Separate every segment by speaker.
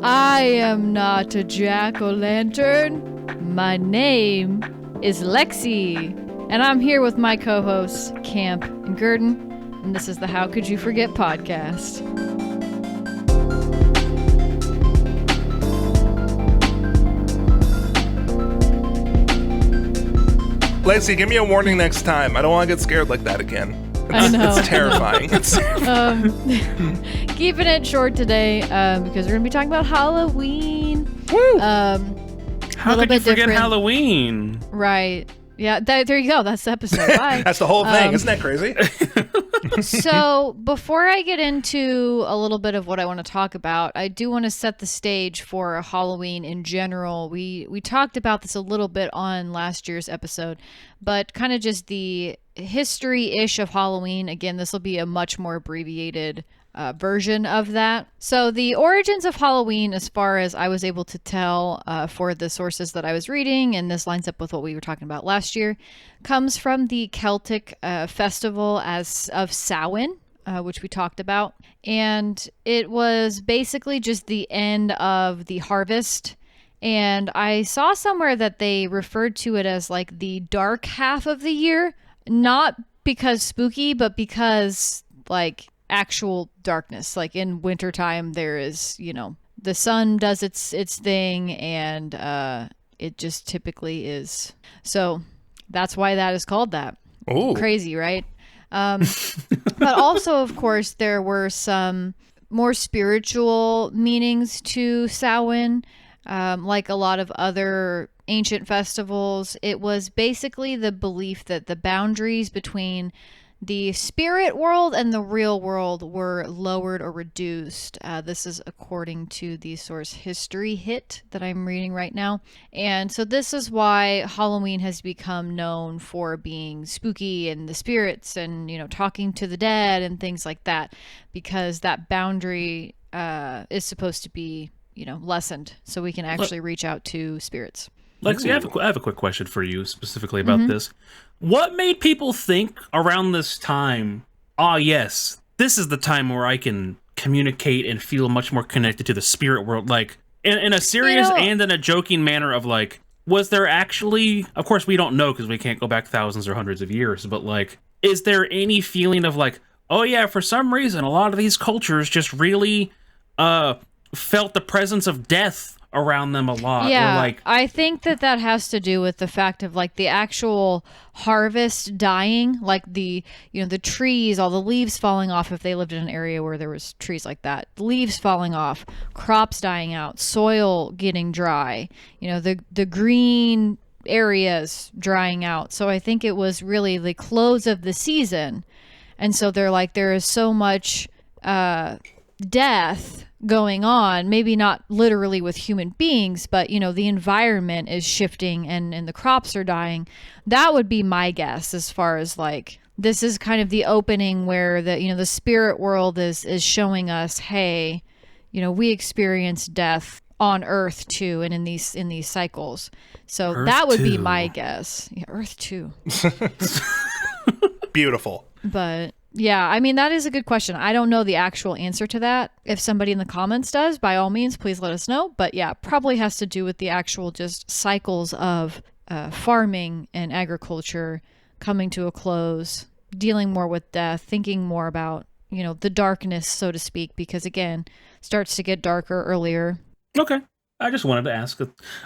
Speaker 1: I am not a jack-o'-lantern. My name is Lexi, and I'm here with my co-hosts, Camp and Gurdon, and this is the How Could You Forget podcast.
Speaker 2: Lacey, give me a warning next time. I don't want to get scared like that again.
Speaker 1: I know.
Speaker 2: It's terrifying.
Speaker 1: Keeping it short today because we're going to be talking about Halloween.
Speaker 2: Woo!
Speaker 3: How could you forget
Speaker 1: different.
Speaker 3: Halloween?
Speaker 1: Right. Yeah, there you go. That's the episode. Bye.
Speaker 2: That's the whole thing. Isn't that crazy?
Speaker 1: So before I get into a little bit of what I want to talk about, I do want to set the stage for Halloween in general. We talked about this a little bit on last year's episode, but kind of just the history-ish of Halloween. Again, this will be a much more abbreviated version of that. So the origins of Halloween, as far as I was able to tell for the sources that I was reading, and this lines up with what we were talking about last year, comes from the Celtic festival of Samhain, which we talked about. And it was basically just the end of the harvest. And I saw somewhere that they referred to it as like the dark half of the year, not because spooky, but because like actual darkness. Like in wintertime, there is, the sun does its thing, and it just typically is. So that's why that is called that.
Speaker 2: Ooh.
Speaker 1: Crazy, right? But also, of course, there were some more spiritual meanings to Samhain. Like a lot of other ancient festivals, it was basically the belief that the boundaries between the spirit world and the real world were lowered or reduced. This is according to the source History Hit that I'm reading right now. And so this is why Halloween has become known for being spooky and the spirits and, talking to the dead and things like that, because that boundary is supposed to be, lessened so we can actually reach out to spirits.
Speaker 3: Lexi, I have a quick question for you specifically about this. What made people think around this time, yes, this is the time where I can communicate and feel much more connected to the spirit world? Like, in a serious and in a joking manner of like, was there actually, of course we don't know because we can't go back thousands or hundreds of years, but like, is there any feeling of like, oh yeah, for some reason, a lot of these cultures just really felt the presence of death around them a lot?
Speaker 1: Yeah,
Speaker 3: or like,
Speaker 1: I think that has to do with the fact of like the actual harvest dying, like the the trees, all the leaves falling off if they lived in an area where there was trees like that, leaves falling off, crops dying out, soil getting dry, the green areas drying out. So I think it was really the close of the season, and so they're like, there is so much death going on, maybe not literally with human beings, but the environment is shifting and the crops are dying. That would be my guess, as far as like, this is kind of the opening where the spirit world is showing us, hey, we experience death on Earth too, and in these cycles. So
Speaker 3: Earth
Speaker 1: that would be
Speaker 3: too.
Speaker 1: my guess. Yeah, Earth too.
Speaker 2: Beautiful.
Speaker 1: But yeah, I mean, that is a good question. I don't know the actual answer to that. If somebody in the comments does, by all means, please let us know. But yeah, probably has to do with the actual just cycles of farming and agriculture coming to a close, dealing more with death, thinking more about, the darkness, so to speak, because again, starts to get darker earlier.
Speaker 3: okay. I just wanted to ask.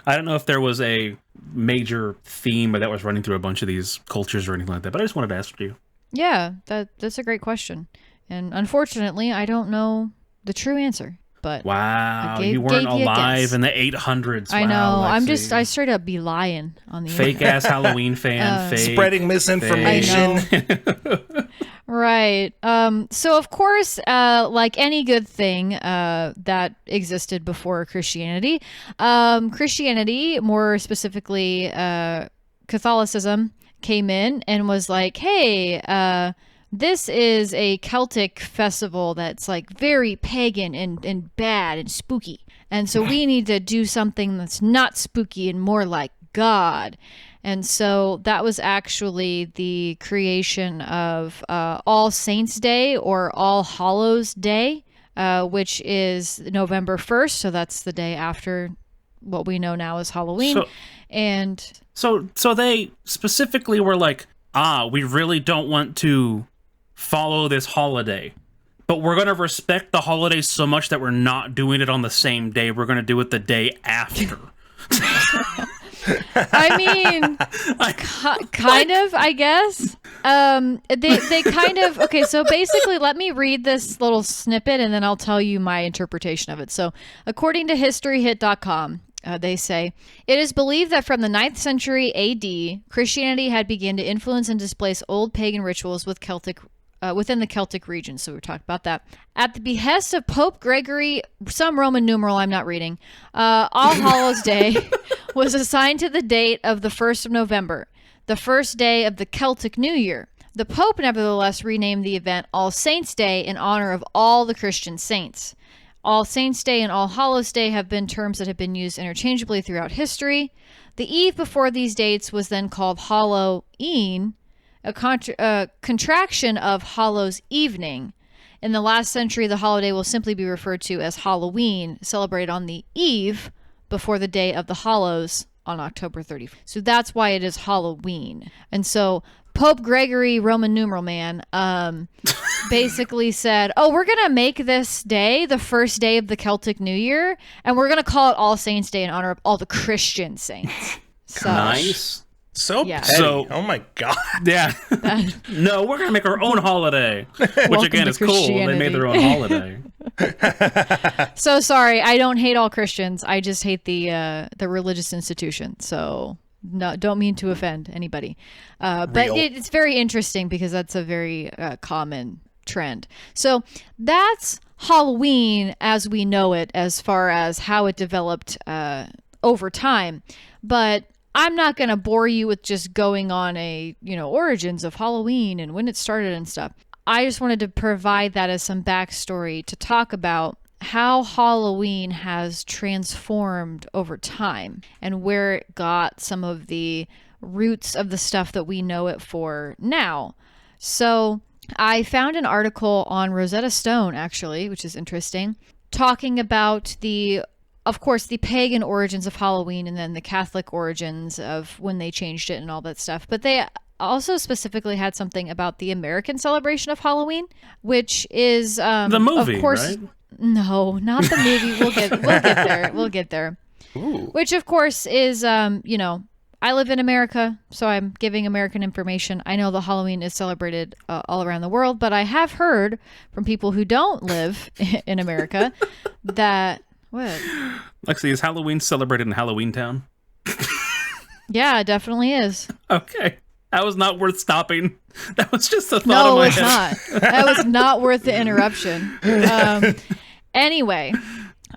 Speaker 3: I don't know if there was a major theme that was running through a bunch of these cultures or anything like that, but I just wanted to ask you.
Speaker 1: Yeah, that's a great question. And unfortunately, I don't know the true answer. But
Speaker 3: Wow,
Speaker 1: I
Speaker 3: you weren't
Speaker 1: gave you a
Speaker 3: alive
Speaker 1: guess.
Speaker 3: in the 800s.
Speaker 1: I know.
Speaker 3: Wow, Lexi.
Speaker 1: I straight up be lying on the
Speaker 3: Fake ass Halloween fan. Fake.
Speaker 2: Spreading misinformation.
Speaker 1: Right. So of course, like any good thing that existed before Christianity, Christianity, more specifically Catholicism, came in and was like, hey, this is a Celtic festival that's like very pagan and bad and spooky. And so we need to do something that's not spooky and more like God. And so that was actually the creation of All Saints Day or All Hallows Day. which is November 1st. So that's the day after what we know now as Halloween.
Speaker 3: So they specifically were like, we really don't want to follow this holiday, but we're going to respect the holiday so much that we're not doing it on the same day. We're going to do it the day after.
Speaker 1: I mean, kind of, I guess. They kind of, okay, so basically, let me read this little snippet and then I'll tell you my interpretation of it. So, according to historyhit.com, they say, it is believed that from the 9th century AD, Christianity had begun to influence and displace old pagan rituals within the Celtic region. So we talked about that. At the behest of Pope Gregory, some Roman numeral I'm not reading, All Hallows Day was assigned to the date of the 1st of November, the first day of the Celtic New Year. The Pope nevertheless renamed the event All Saints' Day in honor of all the Christian saints. All Saints' Day and All Hallows' Day have been terms that have been used interchangeably throughout history. The eve before these dates was then called Halloween, a contraction of Hallows Evening. In the last century, the holiday will simply be referred to as Halloween, celebrated on the eve before the day of the Hallows on October 31st. So that's why it is Halloween. And so Pope Gregory, Roman numeral man, basically said, we're going to make this day the first day of the Celtic New Year, and we're going to call it All Saints' Day in honor of all the Christian saints. So,
Speaker 3: nice.
Speaker 2: So petty. Oh my God.
Speaker 3: Yeah. No, we're going to make our own holiday. Which again is cool. They made their own holiday.
Speaker 1: So sorry, I don't hate all Christians. I just hate the religious institution. So no, don't mean to offend anybody. But it's very interesting because that's a very common trend. So that's Halloween as we know it, as far as how it developed over time. But I'm not going to bore you with just going on origins of Halloween and when it started and stuff. I just wanted to provide that as some backstory to talk about how Halloween has transformed over time and where it got some of the roots of the stuff that we know it for now. So I found an article on Rosetta Stone, actually, which is interesting, talking about of course, the pagan origins of Halloween and then the Catholic origins of when they changed it and all that stuff. But they also specifically had something about the American celebration of Halloween, which is
Speaker 3: the movie, of course, right?
Speaker 1: No, not the movie. We'll get there. We'll get there.
Speaker 2: Ooh.
Speaker 1: Which, of course, is I live in America, so I'm giving American information. I know the Halloween is celebrated all around the world, but I have heard from people who don't live in America that. What?
Speaker 3: Lexi, is Halloween celebrated in Halloween Town?
Speaker 1: Yeah, it definitely is.
Speaker 3: Okay. That was not worth stopping. That was just a thought of my head.
Speaker 1: No, it's not. That was not worth the interruption. Anyway,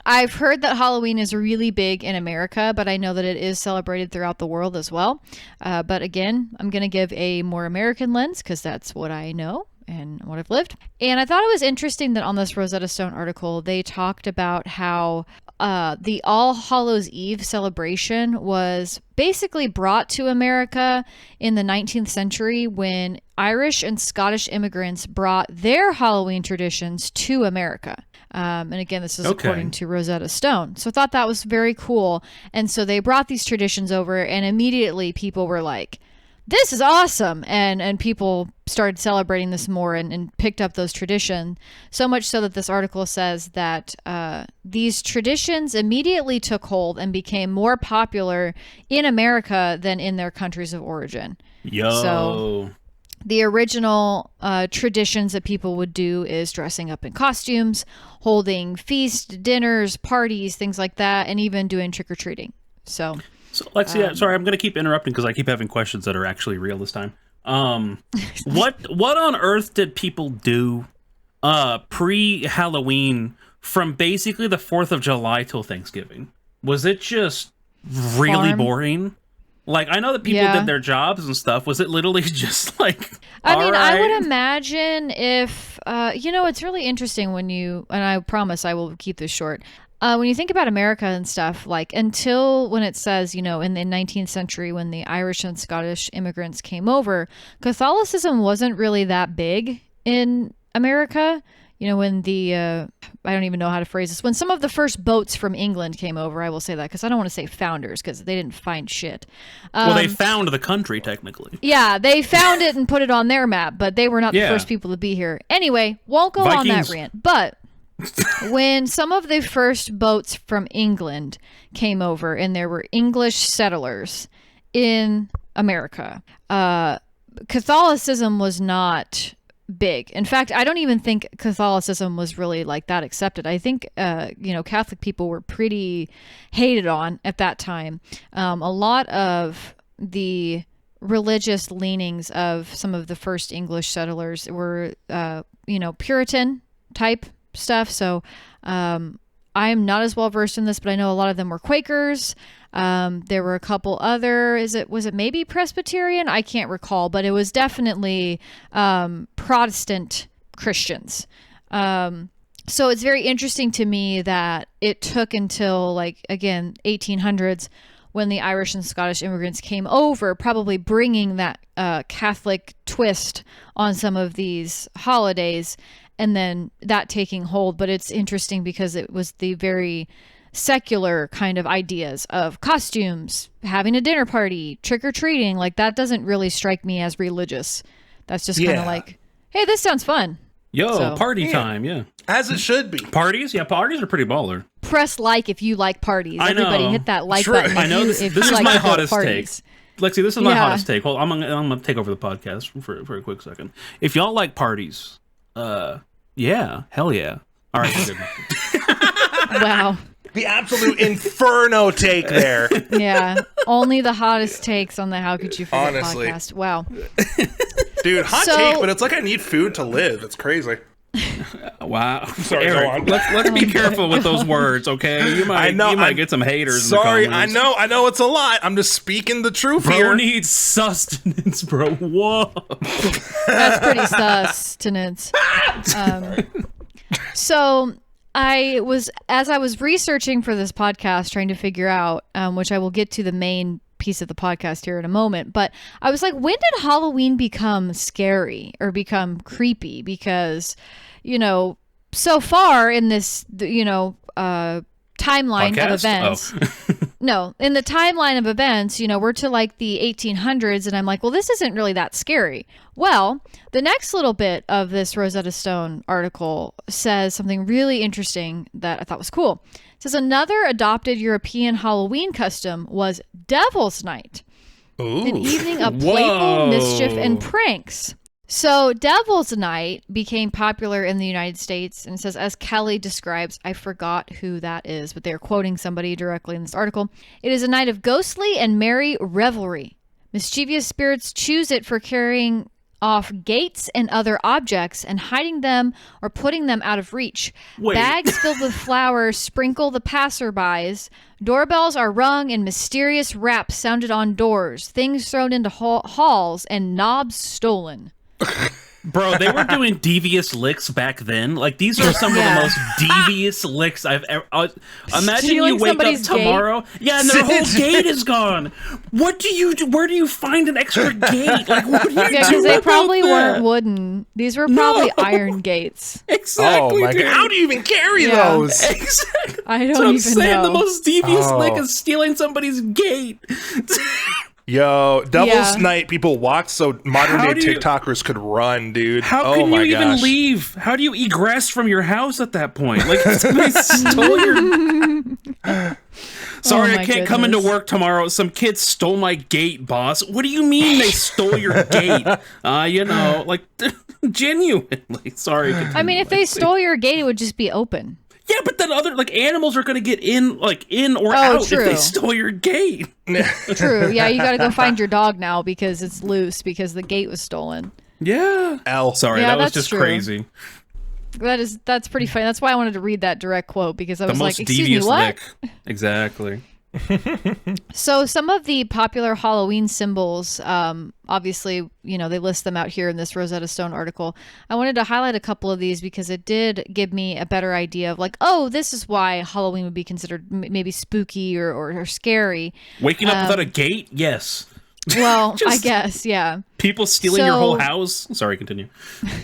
Speaker 1: I've heard that Halloween is really big in America, but I know that it is celebrated throughout the world as well. But again, I'm going to give a more American lens because that's what I know and what I've lived. And I thought it was interesting that on this Rosetta Stone article, they talked about how the All Hallows Eve celebration was basically brought to America in the 19th century when Irish and Scottish immigrants brought their Halloween traditions to America. And again, this is according to Rosetta Stone. So I thought that was very cool. And so they brought these traditions over and immediately people were like, this is awesome. And people started celebrating this more and picked up those traditions. So much so that this article says that these traditions immediately took hold and became more popular in America than in their countries of origin. So the original traditions that people would do is dressing up in costumes, holding feasts, dinners, parties, things like that, and even doing trick-or-treating. So
Speaker 3: Lexi, sorry, I'm going to keep interrupting because I keep having questions that are actually real this time. What on earth did people do pre-Halloween from basically the 4th of July till Thanksgiving? Was it just really boring? Like, I know that people did their jobs and stuff. Was it literally just like,
Speaker 1: I mean, I would imagine if, it's really interesting when and I promise I will keep this short. When you think about America and stuff, like until when it says, in the 19th century, when the Irish and Scottish immigrants came over, Catholicism wasn't really that big in America. when the I don't even know how to phrase this. When some of the first boats from England came over, I will say that because I don't want to say founders because they didn't find shit.
Speaker 3: Well, they found the country technically.
Speaker 1: Yeah, they found it and put it on their map, but they were not the first people to be here. Anyway, won't go on that rant. But when some of the first boats from England came over and there were English settlers in America, Catholicism was not big. In fact, I don't even think Catholicism was really like that accepted. I think, Catholic people were pretty hated on at that time. A lot of the religious leanings of some of the first English settlers were, Puritan type stuff. So I'm not as well versed in this, but I know a lot of them were Quakers. There were a couple other, was it maybe Presbyterian? I can't recall, but it was definitely Protestant Christians. So it's very interesting to me that it took until 1800s when the Irish and Scottish immigrants came over, probably bringing that Catholic twist on some of these holidays, and then that taking hold. But it's interesting because it was the very secular kind of ideas of costumes, having a dinner party, trick-or-treating. Like, that doesn't really strike me as religious. That's just kind of like, hey, this sounds fun.
Speaker 3: Party time, yeah.
Speaker 2: As it should be.
Speaker 3: Parties? Yeah, parties are pretty baller.
Speaker 1: Press like if you like parties.
Speaker 3: I know.
Speaker 1: Everybody hit that like button.
Speaker 3: I know this is my hottest take. Lexi, this is my hottest take. Well, I'm gonna take over the podcast for a quick second. If y'all like parties, yeah, hell yeah. All right, good.
Speaker 1: Wow.
Speaker 2: The absolute inferno take there.
Speaker 1: Yeah, only the hottest takes on the How Could You Forget
Speaker 2: Honestly.
Speaker 1: podcast. Wow.
Speaker 2: Dude, hot take, but it's like I need food to live. It's crazy.
Speaker 3: Wow.
Speaker 2: Sorry,
Speaker 3: Eric,
Speaker 2: go on.
Speaker 3: let's be careful with those words, okay? You might get some haters.
Speaker 2: Sorry,
Speaker 3: in the comments.
Speaker 2: I know it's a lot. I'm just speaking the truth here.
Speaker 3: Bro needs sustenance, bro. Whoa.
Speaker 1: That's pretty sustenance. So as I was researching for this podcast, trying to figure out, which I will get to the main piece of the podcast here in a moment, but I was like, when did Halloween become scary or become creepy? Because, so far in this, timeline
Speaker 3: podcast?
Speaker 1: of events. No, in the timeline of events, we're to like the 1800s, and I'm like, well, this isn't really that scary. Well, the next little bit of this Rosetta Stone article says something really interesting that I thought was cool. It says another adopted European Halloween custom was Devil's Night, an evening of playful mischief and pranks. So Devil's Night became popular in the United States, and it says, as Kelly describes, I forgot who that is, but they're quoting somebody directly in this article. It is a night of ghostly and merry revelry. Mischievous spirits choose it for carrying off gates and other objects and hiding them or putting them out of reach.
Speaker 3: Wait.
Speaker 1: Bags filled with flowers sprinkle the passerbys. Doorbells are rung and mysterious raps sounded on doors. Things thrown into halls and knobs stolen.
Speaker 3: Bro, they were doing devious licks back then. Like, these are some of the most devious licks I've ever... imagine
Speaker 1: Stealing
Speaker 3: you wake up tomorrow...
Speaker 1: Gate?
Speaker 3: Yeah, and their whole gate is gone. What do you do? Where do you find an extra gate? Like, what do you do?
Speaker 1: Yeah, because they probably
Speaker 3: that?
Speaker 1: weren't wooden. These were probably iron gates.
Speaker 3: Exactly,
Speaker 2: Oh my
Speaker 3: dude.
Speaker 2: god. How do you even carry those?
Speaker 3: Exactly.
Speaker 1: I
Speaker 3: That's
Speaker 1: don't
Speaker 3: what I'm
Speaker 1: even
Speaker 3: saying.
Speaker 1: know.
Speaker 3: The most devious lick is stealing somebody's gate.
Speaker 2: Yo, Devil's Night people walked so modern day TikTokers could run, dude.
Speaker 3: How can you even leave? How do you egress from your house at that point? Like, somebody stole your... Sorry, I can't come into work tomorrow. Some kids stole my gate, boss. What do you mean they stole your gate? Like, genuinely. Sorry.
Speaker 1: I mean, if they stole your gate, it would just be open.
Speaker 3: Yeah, but then other animals are gonna get in or out
Speaker 1: true.
Speaker 3: if they stole your gate.
Speaker 1: True. Yeah, you got to go find your dog now because it's loose because the gate was stolen.
Speaker 3: Yeah. Sorry,
Speaker 1: Yeah,
Speaker 3: that was
Speaker 1: that's
Speaker 3: just
Speaker 1: true.
Speaker 3: crazy.
Speaker 1: That's pretty funny. That's why I wanted to read that direct quote because I was like, excuse me,
Speaker 3: devious
Speaker 1: what?
Speaker 3: lick. Exactly.
Speaker 1: So some of the popular Halloween symbols, obviously, they list them out here in this Rosetta Stone article. I wanted to highlight a couple of these because it did give me a better idea of like, oh, this is why Halloween would be considered maybe spooky or scary.
Speaker 3: Waking up without a gate? Yes.
Speaker 1: Well, I guess, yeah.
Speaker 3: People stealing your whole house. Sorry, continue.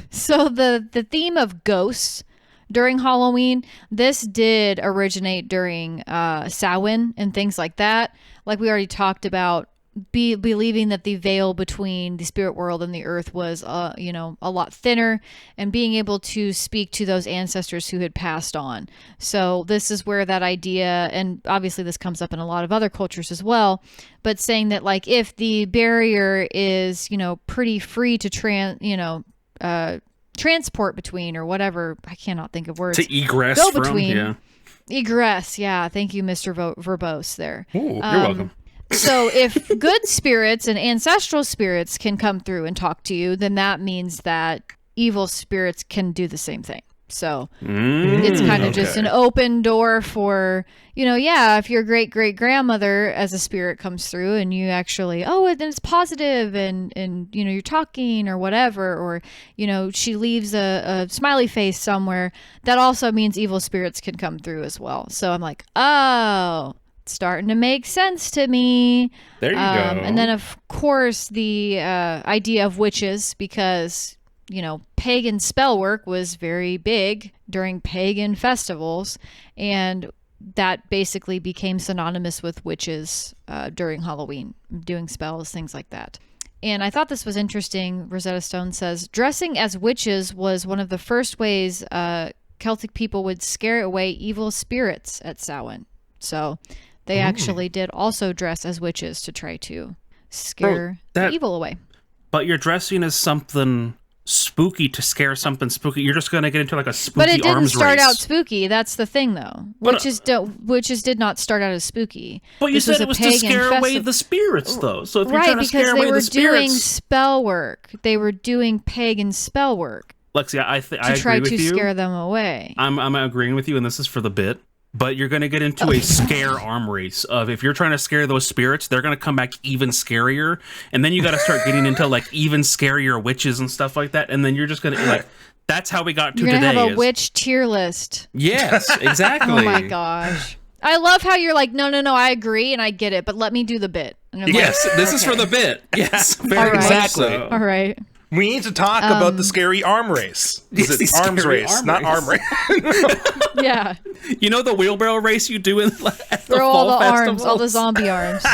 Speaker 1: So the theme of ghosts during Halloween, this did originate during Samhain and things like that. Like we already talked about, believing that the veil between the spirit world and the earth was, a lot thinner, and being able to speak to those ancestors who had passed on. So this is where that idea, and obviously this comes up in a lot of other cultures as well, but saying that like if the barrier is, pretty free to transport between, or whatever, I cannot think of words.
Speaker 3: To egress
Speaker 1: go
Speaker 3: from,
Speaker 1: between.
Speaker 3: yeah.
Speaker 1: Egress, yeah. Thank you, Mr. Verbose there.
Speaker 3: Ooh, you're welcome.
Speaker 1: So if good spirits and ancestral spirits can come through and talk to you, then that means that evil spirits can do the same thing. So it's kind of just an open door for, if your great-great-grandmother as a spirit comes through and you actually, and it's positive and you're talking or whatever, or, she leaves a smiley face somewhere, that also means evil spirits can come through as well. So I'm like, oh, it's starting to make sense to me.
Speaker 3: There you go.
Speaker 1: And then, of course, the idea of witches, because pagan spell work was very big during pagan festivals, and that basically became synonymous with witches during Halloween, doing spells, things like that. And I thought this was interesting. Rosetta Stone says, dressing as witches was one of the first ways Celtic people would scare away evil spirits at Samhain. So they actually did also dress as witches to try to scare the evil away.
Speaker 3: But you're dressing as something spooky to scare something spooky. You're just going to get into like a spooky arms race.
Speaker 1: But it didn't start out spooky. That's the thing, though. Witches did not start out as spooky.
Speaker 3: But you said it was to scare away the spirits, though. So if you're trying to scare away the spirits...
Speaker 1: Right, because they were doing spell work. They were doing pagan spell work.
Speaker 3: Lexi, I agree with you.
Speaker 1: To try to scare them away.
Speaker 3: I'm agreeing with you, and this is for the bit. But you're going to get into a scare arm race of if you're trying to scare those spirits, they're going to come back even scarier. And then you got to start getting into like even scarier witches and stuff like that. And then you're just going to like, that's how we got to
Speaker 1: today.
Speaker 3: You're
Speaker 1: going to have a witch tier list.
Speaker 3: Yes, exactly.
Speaker 1: Oh my gosh. I love how you're like, no, I agree and I get it, but let me do the bit.
Speaker 3: Yes, like, this is for the bit. Yes, very
Speaker 2: exactly.
Speaker 3: So.
Speaker 1: All right.
Speaker 2: We need to talk about the scary arm race. It's arms race, not arm race.
Speaker 1: Yeah.
Speaker 3: You know the wheelbarrow race you do at the
Speaker 1: Throw all the
Speaker 3: festivals?
Speaker 1: arms, all the zombie arms.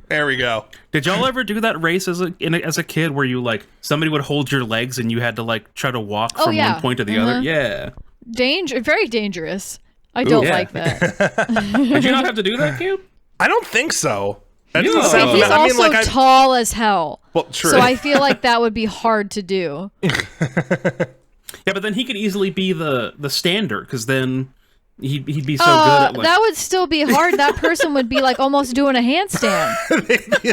Speaker 2: There we go.
Speaker 3: Did y'all ever do that race as a kid where you like somebody would hold your legs and you had to like try to walk from one point to the other? Yeah.
Speaker 1: Very dangerous. I don't like that.
Speaker 3: Did you not have to do that, Cube?
Speaker 2: I don't think so. That
Speaker 1: doesn't sound. He's also tall as hell.
Speaker 2: Well, true.
Speaker 1: So I feel like that would be hard to do.
Speaker 3: Yeah, but then he could easily be the stander, because then he'd be so good at like...
Speaker 1: That would still be hard. That person would be like almost doing a handstand.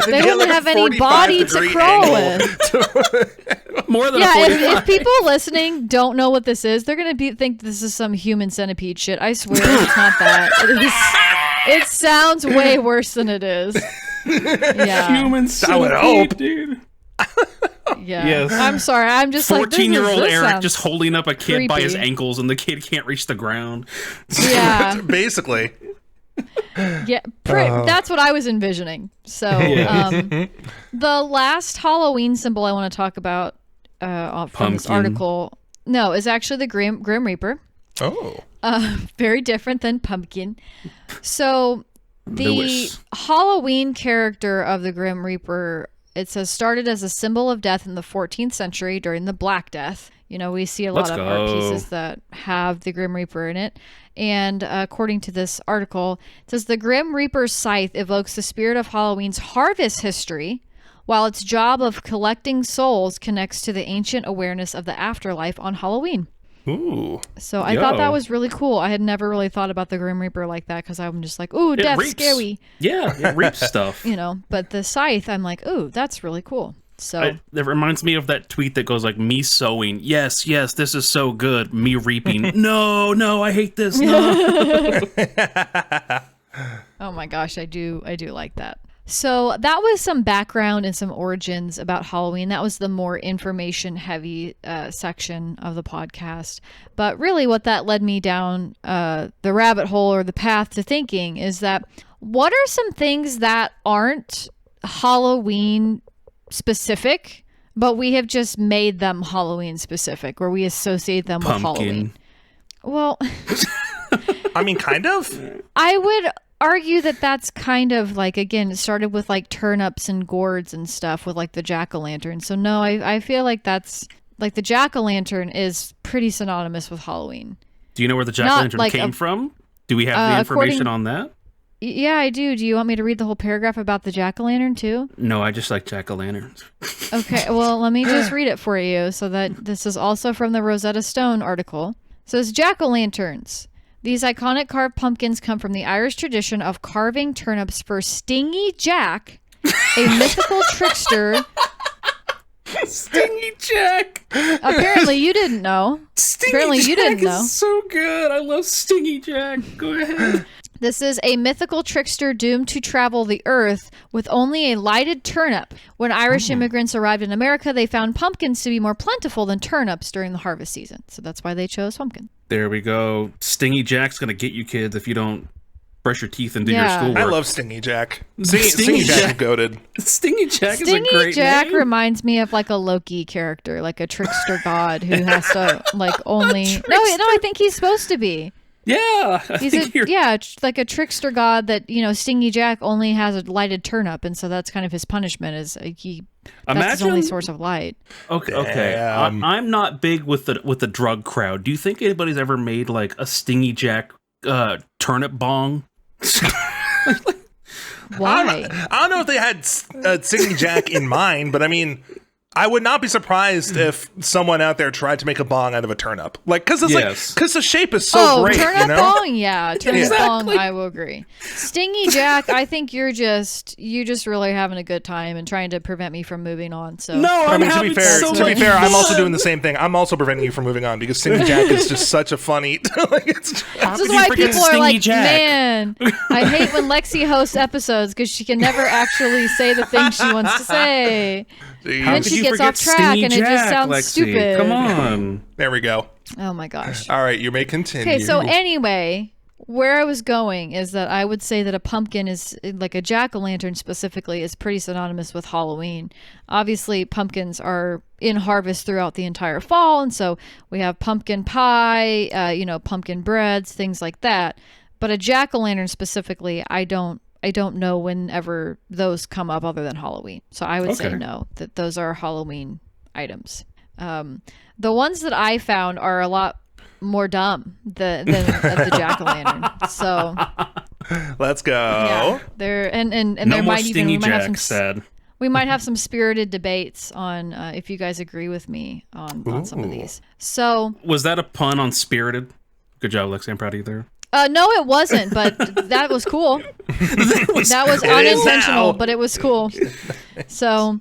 Speaker 1: They wouldn't have any body to crawl with.
Speaker 3: More than a 45.
Speaker 1: If people listening don't know what this is, they're going to think this is some human centipede shit. I swear it's not that. It sounds way worse than it is. Yeah.
Speaker 3: Human centipede, dude.
Speaker 1: Yeah. Yes. I'm sorry. I'm just
Speaker 3: 14-year-old Eric just holding up a kid creepy. By his ankles and the kid can't reach the ground.
Speaker 1: Yeah.
Speaker 2: Basically.
Speaker 1: Yeah. That's what I was envisioning. So the last Halloween symbol I want to talk about from this article, is actually the Grim Reaper.
Speaker 2: Oh.
Speaker 1: Very different than pumpkin. So the Halloween character of the Grim Reaper, it says, started as a symbol of death in the 14th century during the Black Death. We see a lot of art pieces that have the Grim Reaper in it. And according to this article, it says the Grim Reaper's scythe evokes the spirit of Halloween's harvest history, while its job of collecting souls connects to the ancient awareness of the afterlife on Halloween.
Speaker 2: Ooh.
Speaker 1: So I thought that was really cool. I had never really thought about the Grim Reaper like that, because I'm just like, ooh, death, scary.
Speaker 3: Yeah, it reaps stuff.
Speaker 1: But the scythe, I'm like, ooh, that's really cool. So
Speaker 3: it reminds me of that tweet that goes like, me sowing, yes, this is so good. Me reaping, no, I hate this. No.
Speaker 1: Oh my gosh, I do like that. So that was some background and some origins about Halloween. That was the more information-heavy section of the podcast. But really what that led me down the rabbit hole, or the path to thinking, is that what are some things that aren't Halloween specific But we have just made them Halloween specific, where we associate them with Halloween. Well,
Speaker 2: I mean, kind of.
Speaker 1: I would argue that that's kind of like, again, it started with like turnips and gourds and stuff with like the jack-o'-lantern. So no, I feel like that's like the jack-o'-lantern is pretty synonymous with Halloween.
Speaker 3: Do you know where the jack-o'-lantern came from? Do we have the information on that?
Speaker 1: Yeah, I do. Do you want me to read the whole paragraph about the jack-o'-lantern too?
Speaker 3: No, I just like jack-o'-lanterns.
Speaker 1: Okay, well, let me just read it for you. So that this is also from the Rosetta Stone article. It says jack-o'-lanterns. These iconic carved pumpkins come from the Irish tradition of carving turnips for Stingy Jack, a mythical trickster.
Speaker 3: Stingy Jack.
Speaker 1: Apparently, you didn't know.
Speaker 3: Stingy Jack is so good. I love Stingy Jack. Go ahead.
Speaker 1: This is a mythical trickster doomed to travel the earth with only a lighted turnip. When Irish immigrants arrived in America, they found pumpkins to be more plentiful than turnips during the harvest season. So that's why they chose pumpkin.
Speaker 3: There we go. Stingy Jack's going to get you kids if you don't brush your teeth and do your schoolwork.
Speaker 2: I love Stingy Jack. Stingy Jack is goated.
Speaker 3: Stingy Jack is a great
Speaker 1: Stingy Jack
Speaker 3: name.
Speaker 1: reminds me of like a Loki character, like a trickster god who has to like only... No, I think he's supposed to be.
Speaker 3: Yeah,
Speaker 1: like a trickster god that, you know, Stingy Jack only has a lighted turnip, and so that's kind of his punishment. Is that's his only source of light.
Speaker 3: Okay. I'm not big with the drug crowd. Do you think anybody's ever made like a Stingy Jack turnip bong?
Speaker 1: Why?
Speaker 2: I don't know if they had Stingy Jack in mind, but I mean, I would not be surprised if someone out there tried to make a bong out of a turnip, like because the shape is so great.
Speaker 1: Turnip
Speaker 2: you know?
Speaker 1: bong, yeah, turnip bong. I will agree. Stingy Jack, I think you just really having a good time and trying to prevent me from moving on. So
Speaker 3: no,
Speaker 2: I mean to be fair, I'm also doing the same thing. I'm also preventing you from moving on because Stingy Jack is just such a funny.
Speaker 1: This is why people are like, man, I hate when Lexi hosts episodes because she can never actually say the thing she wants to say. And then she gets off track and it just sounds
Speaker 3: Lexi?
Speaker 1: stupid.
Speaker 3: Come on.
Speaker 2: There we go.
Speaker 1: Oh my gosh.
Speaker 2: All right, you may continue.
Speaker 1: Okay, so anyway, where I was going is that I would say that a pumpkin is, like a jack-o'-lantern specifically, is pretty synonymous with Halloween. Obviously, pumpkins are in harvest throughout the entire fall, and so we have pumpkin pie, pumpkin breads, things like that. But a jack-o'-lantern specifically, I don't know whenever those come up other than Halloween. So I would say no, that those are Halloween items. The ones that I found are a lot more dumb than the jack-o'-lantern. So
Speaker 2: let's go.
Speaker 1: Yeah, there and
Speaker 3: no
Speaker 1: there
Speaker 3: more
Speaker 1: might
Speaker 3: Stingy
Speaker 1: even
Speaker 3: Jack, sad.
Speaker 1: we might have some spirited debates on if you guys agree with me on some of these. So
Speaker 3: was that a pun on spirited? Good job, Lexi. I'm proud of you there.
Speaker 1: No, it wasn't, but that was cool. that was unintentional, but it was cool. So,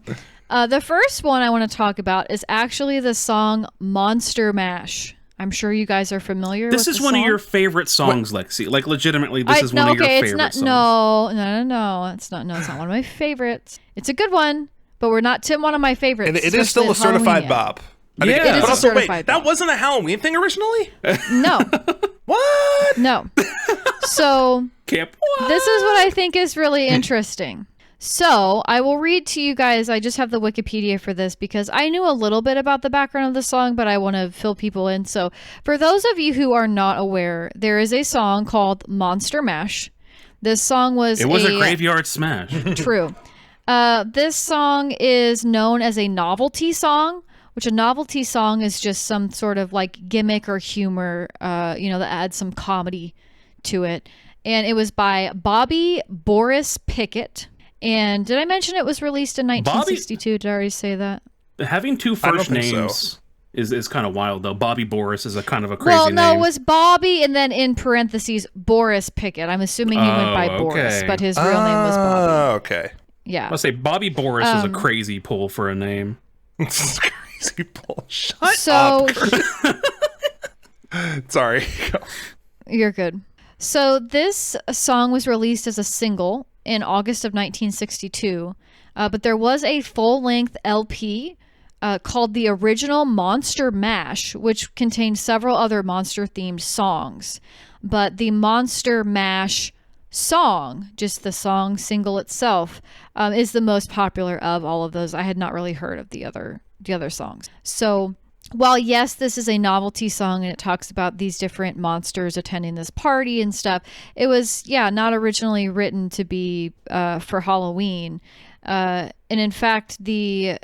Speaker 1: the first one I want to talk about is actually the song Monster Mash. I'm sure you guys are familiar with
Speaker 3: this. This is one
Speaker 1: song.
Speaker 3: Of your favorite songs, Lexi. Like, legitimately, this is one of your favorite songs.
Speaker 1: No. It's not one of my favorites. It's a good one, but we're not one of my favorites.
Speaker 2: And it is still a certified bop.
Speaker 3: Yeah.
Speaker 1: It is a certified bop.
Speaker 2: That wasn't a Halloween thing originally?
Speaker 1: No.
Speaker 2: What?
Speaker 1: No. So this is what I think is really interesting. So I will read to you guys. I just have the Wikipedia for this because I knew a little bit about the background of the song, but I want to fill people in. So for those of you who are not aware, there is a song called Monster Mash. This song was
Speaker 3: a graveyard smash.
Speaker 1: True. This song is known as a novelty song, which a novelty song is just some sort of like gimmick or humor, that adds some comedy to it. And it was by Bobby Boris Pickett. And did I mention it was released in 1962? Did I already say that?
Speaker 3: Having two first names is kind of wild, though. Bobby Boris is a kind of a crazy name.
Speaker 1: Well, no, it was Bobby and then in parentheses, Boris Pickett. I'm assuming he went by Boris, but his real name was Bobby.
Speaker 2: Oh, okay.
Speaker 1: Yeah.
Speaker 3: I'll say Bobby Boris is a crazy pull for a name.
Speaker 2: Crazy pull. Shut up. Sorry.
Speaker 1: You're good. So this song was released as a single in August of 1962, but there was a full-length LP called The Original Monster Mash, which contained several other monster-themed songs. But the Monster Mash song, just the song single itself, is the most popular of all of those. I had not really heard of the other songs. So while yes, this is a novelty song and it talks about these different monsters attending this party and stuff, it was not originally written to be for Halloween. And in fact, the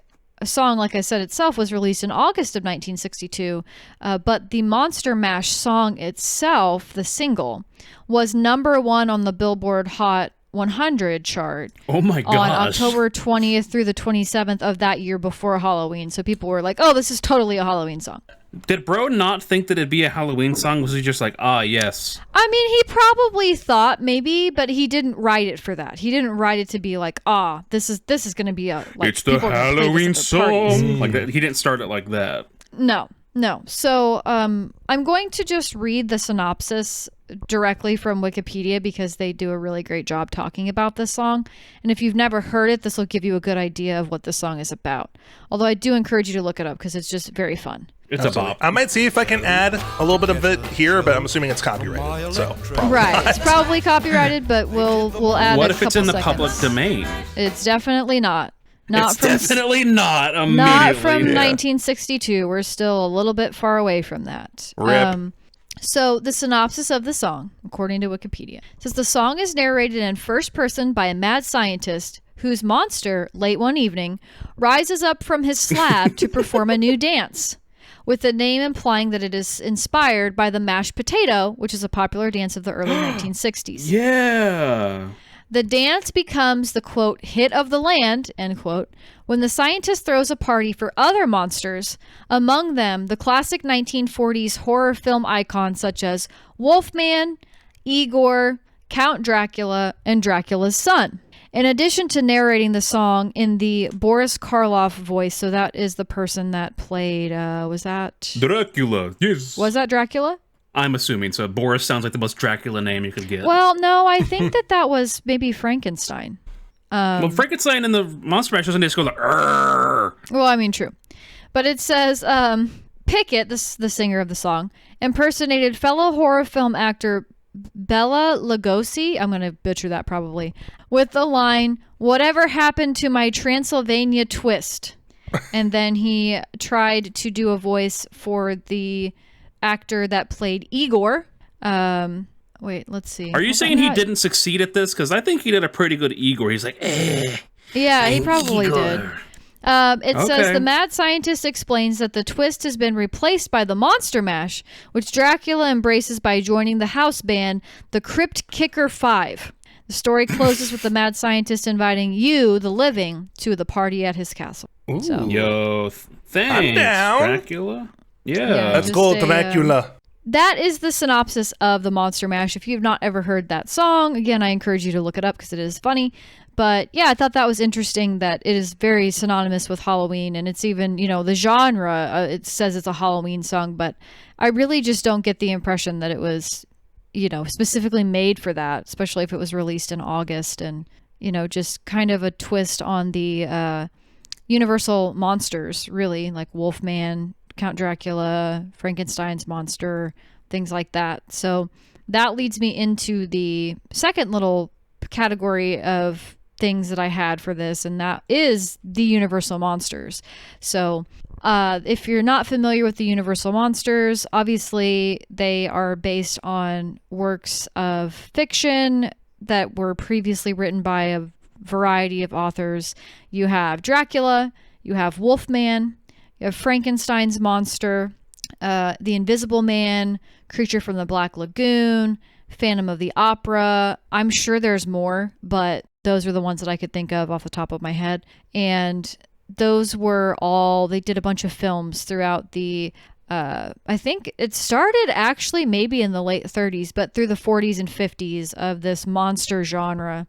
Speaker 1: song, like I said, itself was released in August of 1962, but the Monster Mash song itself, the single, was #1 on the Billboard Hot 100 chart.
Speaker 3: Oh my gosh.
Speaker 1: On October 20th through the 27th of that year before Halloween. So people were like, oh, this is totally a Halloween song.
Speaker 3: Did bro not think that it'd be a Halloween song? Was he just like, yes?
Speaker 1: I mean, he probably thought maybe, but he didn't write it for that. He didn't write it to be like, this is going to be a like,
Speaker 3: it's the Halloween song. Like that. He didn't start it like that.
Speaker 1: No. So I'm going to just read the synopsis directly from Wikipedia because they do a really great job talking about this song. And if you've never heard it, this will give you a good idea of what the song is about. Although I do encourage you to look it up because it's just very fun.
Speaker 3: It's a bop.
Speaker 2: I might see if I can add a little bit of it here, but I'm assuming it's copyrighted. So
Speaker 1: right, it's probably copyrighted, but we'll add.
Speaker 3: What if it's in the public domain?
Speaker 1: It's definitely not.
Speaker 3: Definitely not.
Speaker 1: Not from 1962. We're still a little bit far away from that.
Speaker 2: Rip.
Speaker 1: So the synopsis of the song, according to Wikipedia, says the song is narrated in first person by a mad scientist whose monster, late one evening, rises up from his slab to perform a new dance, with the name implying that it is inspired by the mashed potato, which is a popular dance of the early 1960s.
Speaker 3: Yeah.
Speaker 1: The dance becomes the, quote, hit of the land, end quote, when the scientist throws a party for other monsters, among them the classic 1940s horror film icons such as Wolfman, Igor, Count Dracula, and Dracula's son. In addition to narrating the song in the Boris Karloff voice, so that is the person that played, was that...
Speaker 3: Dracula, yes.
Speaker 1: Was that Dracula?
Speaker 3: I'm assuming. So Boris sounds like the most Dracula name you could get.
Speaker 1: Well, no, I think that was maybe Frankenstein.
Speaker 3: Well, Frankenstein in the Monster Mash doesn't just go like, Arr!
Speaker 1: Well, I mean, true. But it says, Pickett, the singer of the song, impersonated fellow horror film actor Bela Lugosi, I'm going to butcher that probably, with the line, "Whatever happened to my Transylvania twist?" And then he tried to do a voice for the actor that played Igor. Wait, let's see.
Speaker 3: Are you saying he didn't succeed at this? Because I think he did a pretty good Igor. He's like,
Speaker 1: Yeah, he probably did. It says the mad scientist explains that the twist has been replaced by the Monster Mash, which Dracula embraces by joining the house band, the Crypt Kicker 5. The story closes with the mad scientist inviting you, the living, to the party at his castle.
Speaker 3: Ooh.
Speaker 1: So.
Speaker 3: Yo, thanks,
Speaker 2: I'm down.
Speaker 3: Dracula. Yeah.
Speaker 2: Let's go, Dracula.
Speaker 1: That is the synopsis of the Monster Mash. If you've not ever heard that song, again, I encourage you to look it up because it is funny. But yeah, I thought that was interesting that it is very synonymous with Halloween, and it's even, the genre, it says it's a Halloween song, but I really just don't get the impression that it was, specifically made for that, especially if it was released in August and, just kind of a twist on the Universal monsters, really, like Wolfman, Count Dracula, Frankenstein's monster, things like that. So that leads me into the second little category of things that I had for this, and that is the Universal monsters. So if you're not familiar with the Universal monsters, obviously they are based on works of fiction that were previously written by a variety of authors. You have Dracula, you have Wolfman, you have Frankenstein's monster, the Invisible Man, Creature from the Black Lagoon, Phantom of the Opera. I'm sure there's more, but those are the ones that I could think of off the top of my head. And those were all, they did a bunch of films throughout the, I think it started actually maybe in the late 30s, but through the 40s and 50s of this monster genre.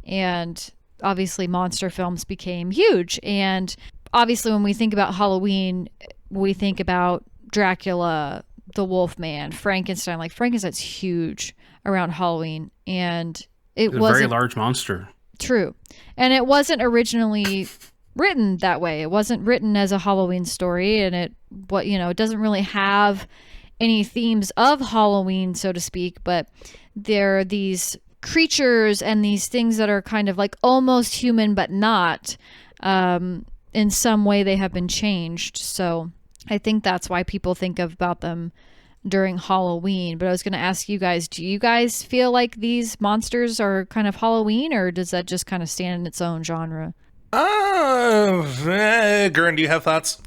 Speaker 1: And obviously monster films became huge. And obviously when we think about Halloween, we think about Dracula, the Wolfman, Frankenstein. Like Frankenstein's huge around Halloween, and it was a very
Speaker 3: large monster.
Speaker 1: True. And it wasn't originally written that way. It wasn't written as a Halloween story, and it doesn't really have any themes of Halloween, so to speak, but there are these creatures and these things that are kind of like almost human but not, in some way they have been changed. So I think that's why people think about them during Halloween. But I was going to ask you guys, do you guys feel like these monsters are kind of Halloween, or does that just kind of stand in its own genre?
Speaker 2: Gurn, do you have thoughts?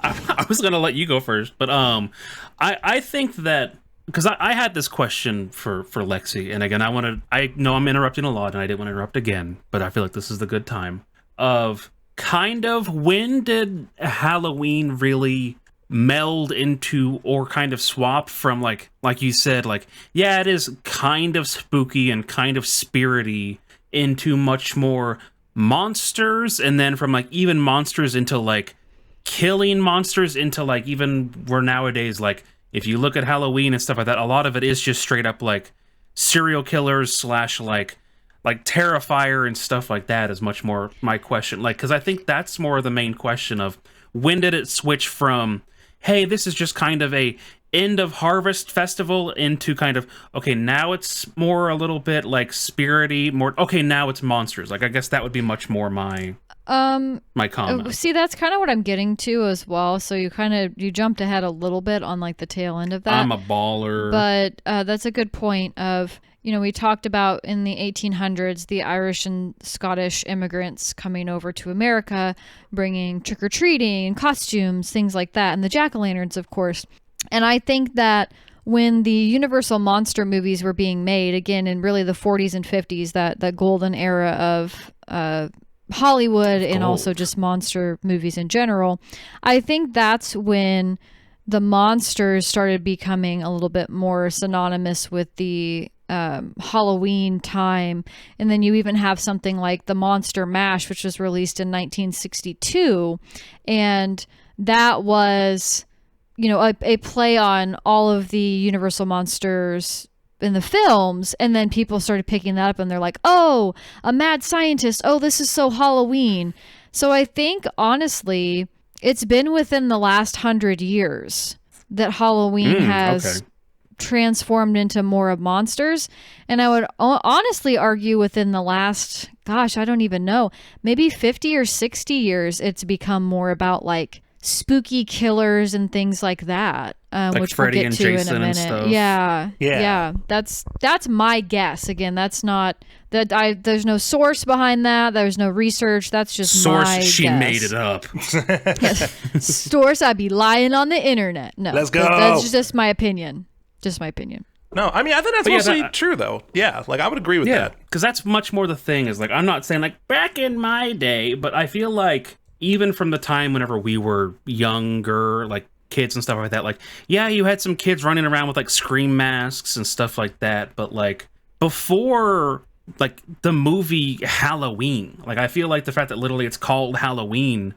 Speaker 3: I was going to let you go first, but I think that, because I had this question for Lexi, and again, I know I'm interrupting a lot, and I didn't want to interrupt again, but I feel like this is the good time of kind of, when did Halloween really meld into, or kind of swap from, like you said, like, yeah, it is kind of spooky and kind of spirity, into much more monsters, and then from like even monsters into like killing monsters, into like even where nowadays, like if you look at Halloween and stuff like that, a lot of it is just straight up like serial killers / like Terrifier and stuff like that is much more my question. Like, because I think that's more the main question of, when did it switch from, hey, this is just kind of a end of harvest festival, into kind of, okay, now it's more a little bit like spirity, more, okay, now it's monsters. Like, I guess that would be much more my comment.
Speaker 1: See, that's kind of what I'm getting to as well. So you jumped ahead a little bit on like the tail end of that.
Speaker 3: I'm a baller.
Speaker 1: But that's a good point of, we talked about in the 1800s, the Irish and Scottish immigrants coming over to America, bringing trick-or-treating and costumes, things like that, and the jack-o'-lanterns, of course. And I think that when the Universal monster movies were being made, again, in really the 40s and 50s, that golden era of Hollywood and also just monster movies in general, I think that's when the monsters started becoming a little bit more synonymous with the Halloween time. And then you even have something like the Monster Mash, which was released in 1962, and that was a play on all of the Universal monsters in the films, and then people started picking that up and they're like, oh, a mad scientist, oh, this is so Halloween. So I think honestly it's been within the last 100 years that Halloween has transformed into more of monsters. And I would honestly argue within the last, gosh, I don't even know, maybe 50 or 60 years, it's become more about like spooky killers and things like that,
Speaker 3: like
Speaker 1: which
Speaker 3: Freddy
Speaker 1: we'll get
Speaker 3: and
Speaker 1: to
Speaker 3: Jason
Speaker 1: in a minute.
Speaker 3: And stuff.
Speaker 1: Yeah. That's my guess. Again, that's not that there's no source behind that. There's no research. That's just my
Speaker 3: she
Speaker 1: guess.
Speaker 3: Made it up.
Speaker 1: Source, I'd be lying on the internet. No,
Speaker 2: let's go.
Speaker 1: That's just my opinion. Just my opinion.
Speaker 2: No, I mean, I think that's mostly true, though. Yeah, like, I would agree with that.
Speaker 3: Because that's much more the thing, is like, I'm not saying like back in my day, but I feel like even from the time whenever we were younger, like kids and stuff like that, like, yeah, you had some kids running around with like scream masks and stuff like that, but like before like the movie Halloween, like I feel like the fact that literally it's called Halloween,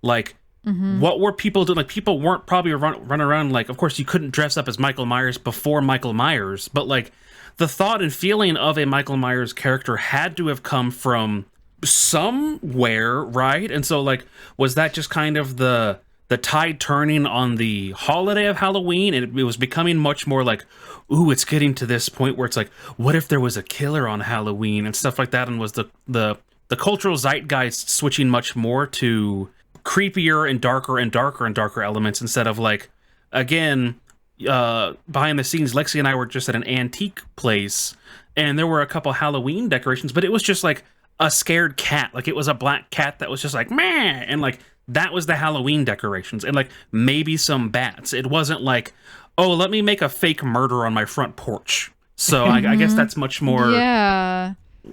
Speaker 3: like what were people doing? Like, people weren't probably run around, like, of course you couldn't dress up as Michael Myers before Michael Myers, but like the thought and feeling of a Michael Myers character had to have come from somewhere, right? And so like, was that just kind of the tide turning on the holiday of Halloween, and it was becoming much more like, ooh, it's getting to this point where it's like, what if there was a killer on Halloween and stuff like that, and was the cultural zeitgeist switching much more to creepier and darker and darker and darker elements, instead of like, again, behind the scenes, Lexi and I were just at an antique place, and there were a couple Halloween decorations, but it was just like a scared cat. Like, it was a black cat that was just like, meh, and like, that was the Halloween decorations, and like maybe some bats. It wasn't like, oh, let me make a fake murder on my front porch. So I guess that's much more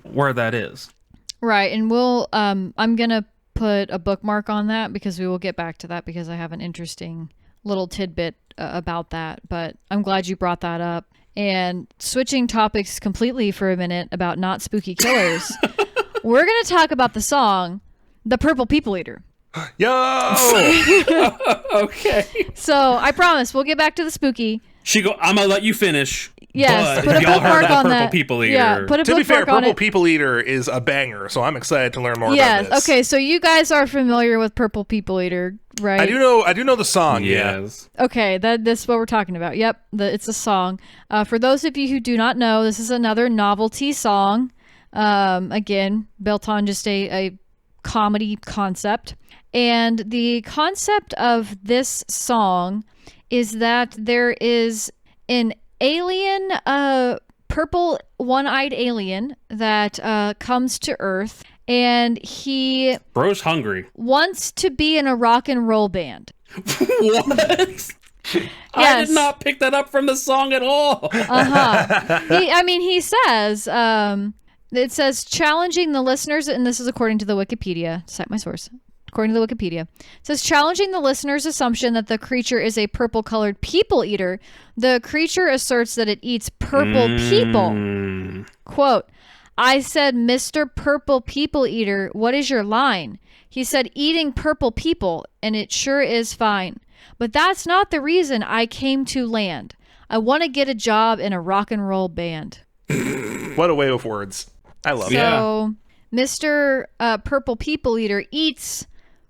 Speaker 3: where that is.
Speaker 1: Right. And we'll, I'm going to put a bookmark on that, because we will get back to that, because I have an interesting little tidbit about that. But I'm glad you brought that up. And switching topics completely for a minute about not spooky killers, we're going to talk about the song, The Purple People Eater.
Speaker 2: Yo!
Speaker 3: Okay.
Speaker 1: So I promise we'll get back to the spooky.
Speaker 3: I'm going to let you finish.
Speaker 1: Yes,
Speaker 3: but
Speaker 1: put a
Speaker 3: y'all heard
Speaker 1: bookmark
Speaker 3: that
Speaker 1: on
Speaker 3: Purple
Speaker 1: that.
Speaker 3: People Eater.
Speaker 1: Yeah, put a
Speaker 2: To be fair,
Speaker 1: bookmark on
Speaker 2: Purple
Speaker 1: it.
Speaker 2: People Eater is a banger, so I'm excited to learn more about
Speaker 1: Yes.
Speaker 2: this.
Speaker 1: Okay, so you guys are familiar with Purple People Eater, right?
Speaker 2: I do know the song.
Speaker 3: Yes.
Speaker 2: Yeah.
Speaker 1: Okay, that's what we're talking about. Yep, it's a song. For those of you who do not know, this is another novelty song. Again, built on just a comedy concept. And the concept of this song is that there is an alien, purple one-eyed alien that comes to Earth, and he
Speaker 3: Bro's hungry.
Speaker 1: wants to be in a rock and roll band.
Speaker 3: What? I did not pick that up from the song at all.
Speaker 1: He says, it says challenging the listeners, and this is according to the Wikipedia, cite my source. According to the Wikipedia, it says challenging the listener's assumption that the creature is a purple-colored people eater. The creature asserts that it eats purple people. Quote, I said, Mr. Purple People Eater, what is your line? He said, eating purple people, and it sure is fine. But that's not the reason I came to land. I want to get a job in a rock and roll band.
Speaker 2: What a way of words. I love it.
Speaker 1: So, Mr. Purple People Eater eats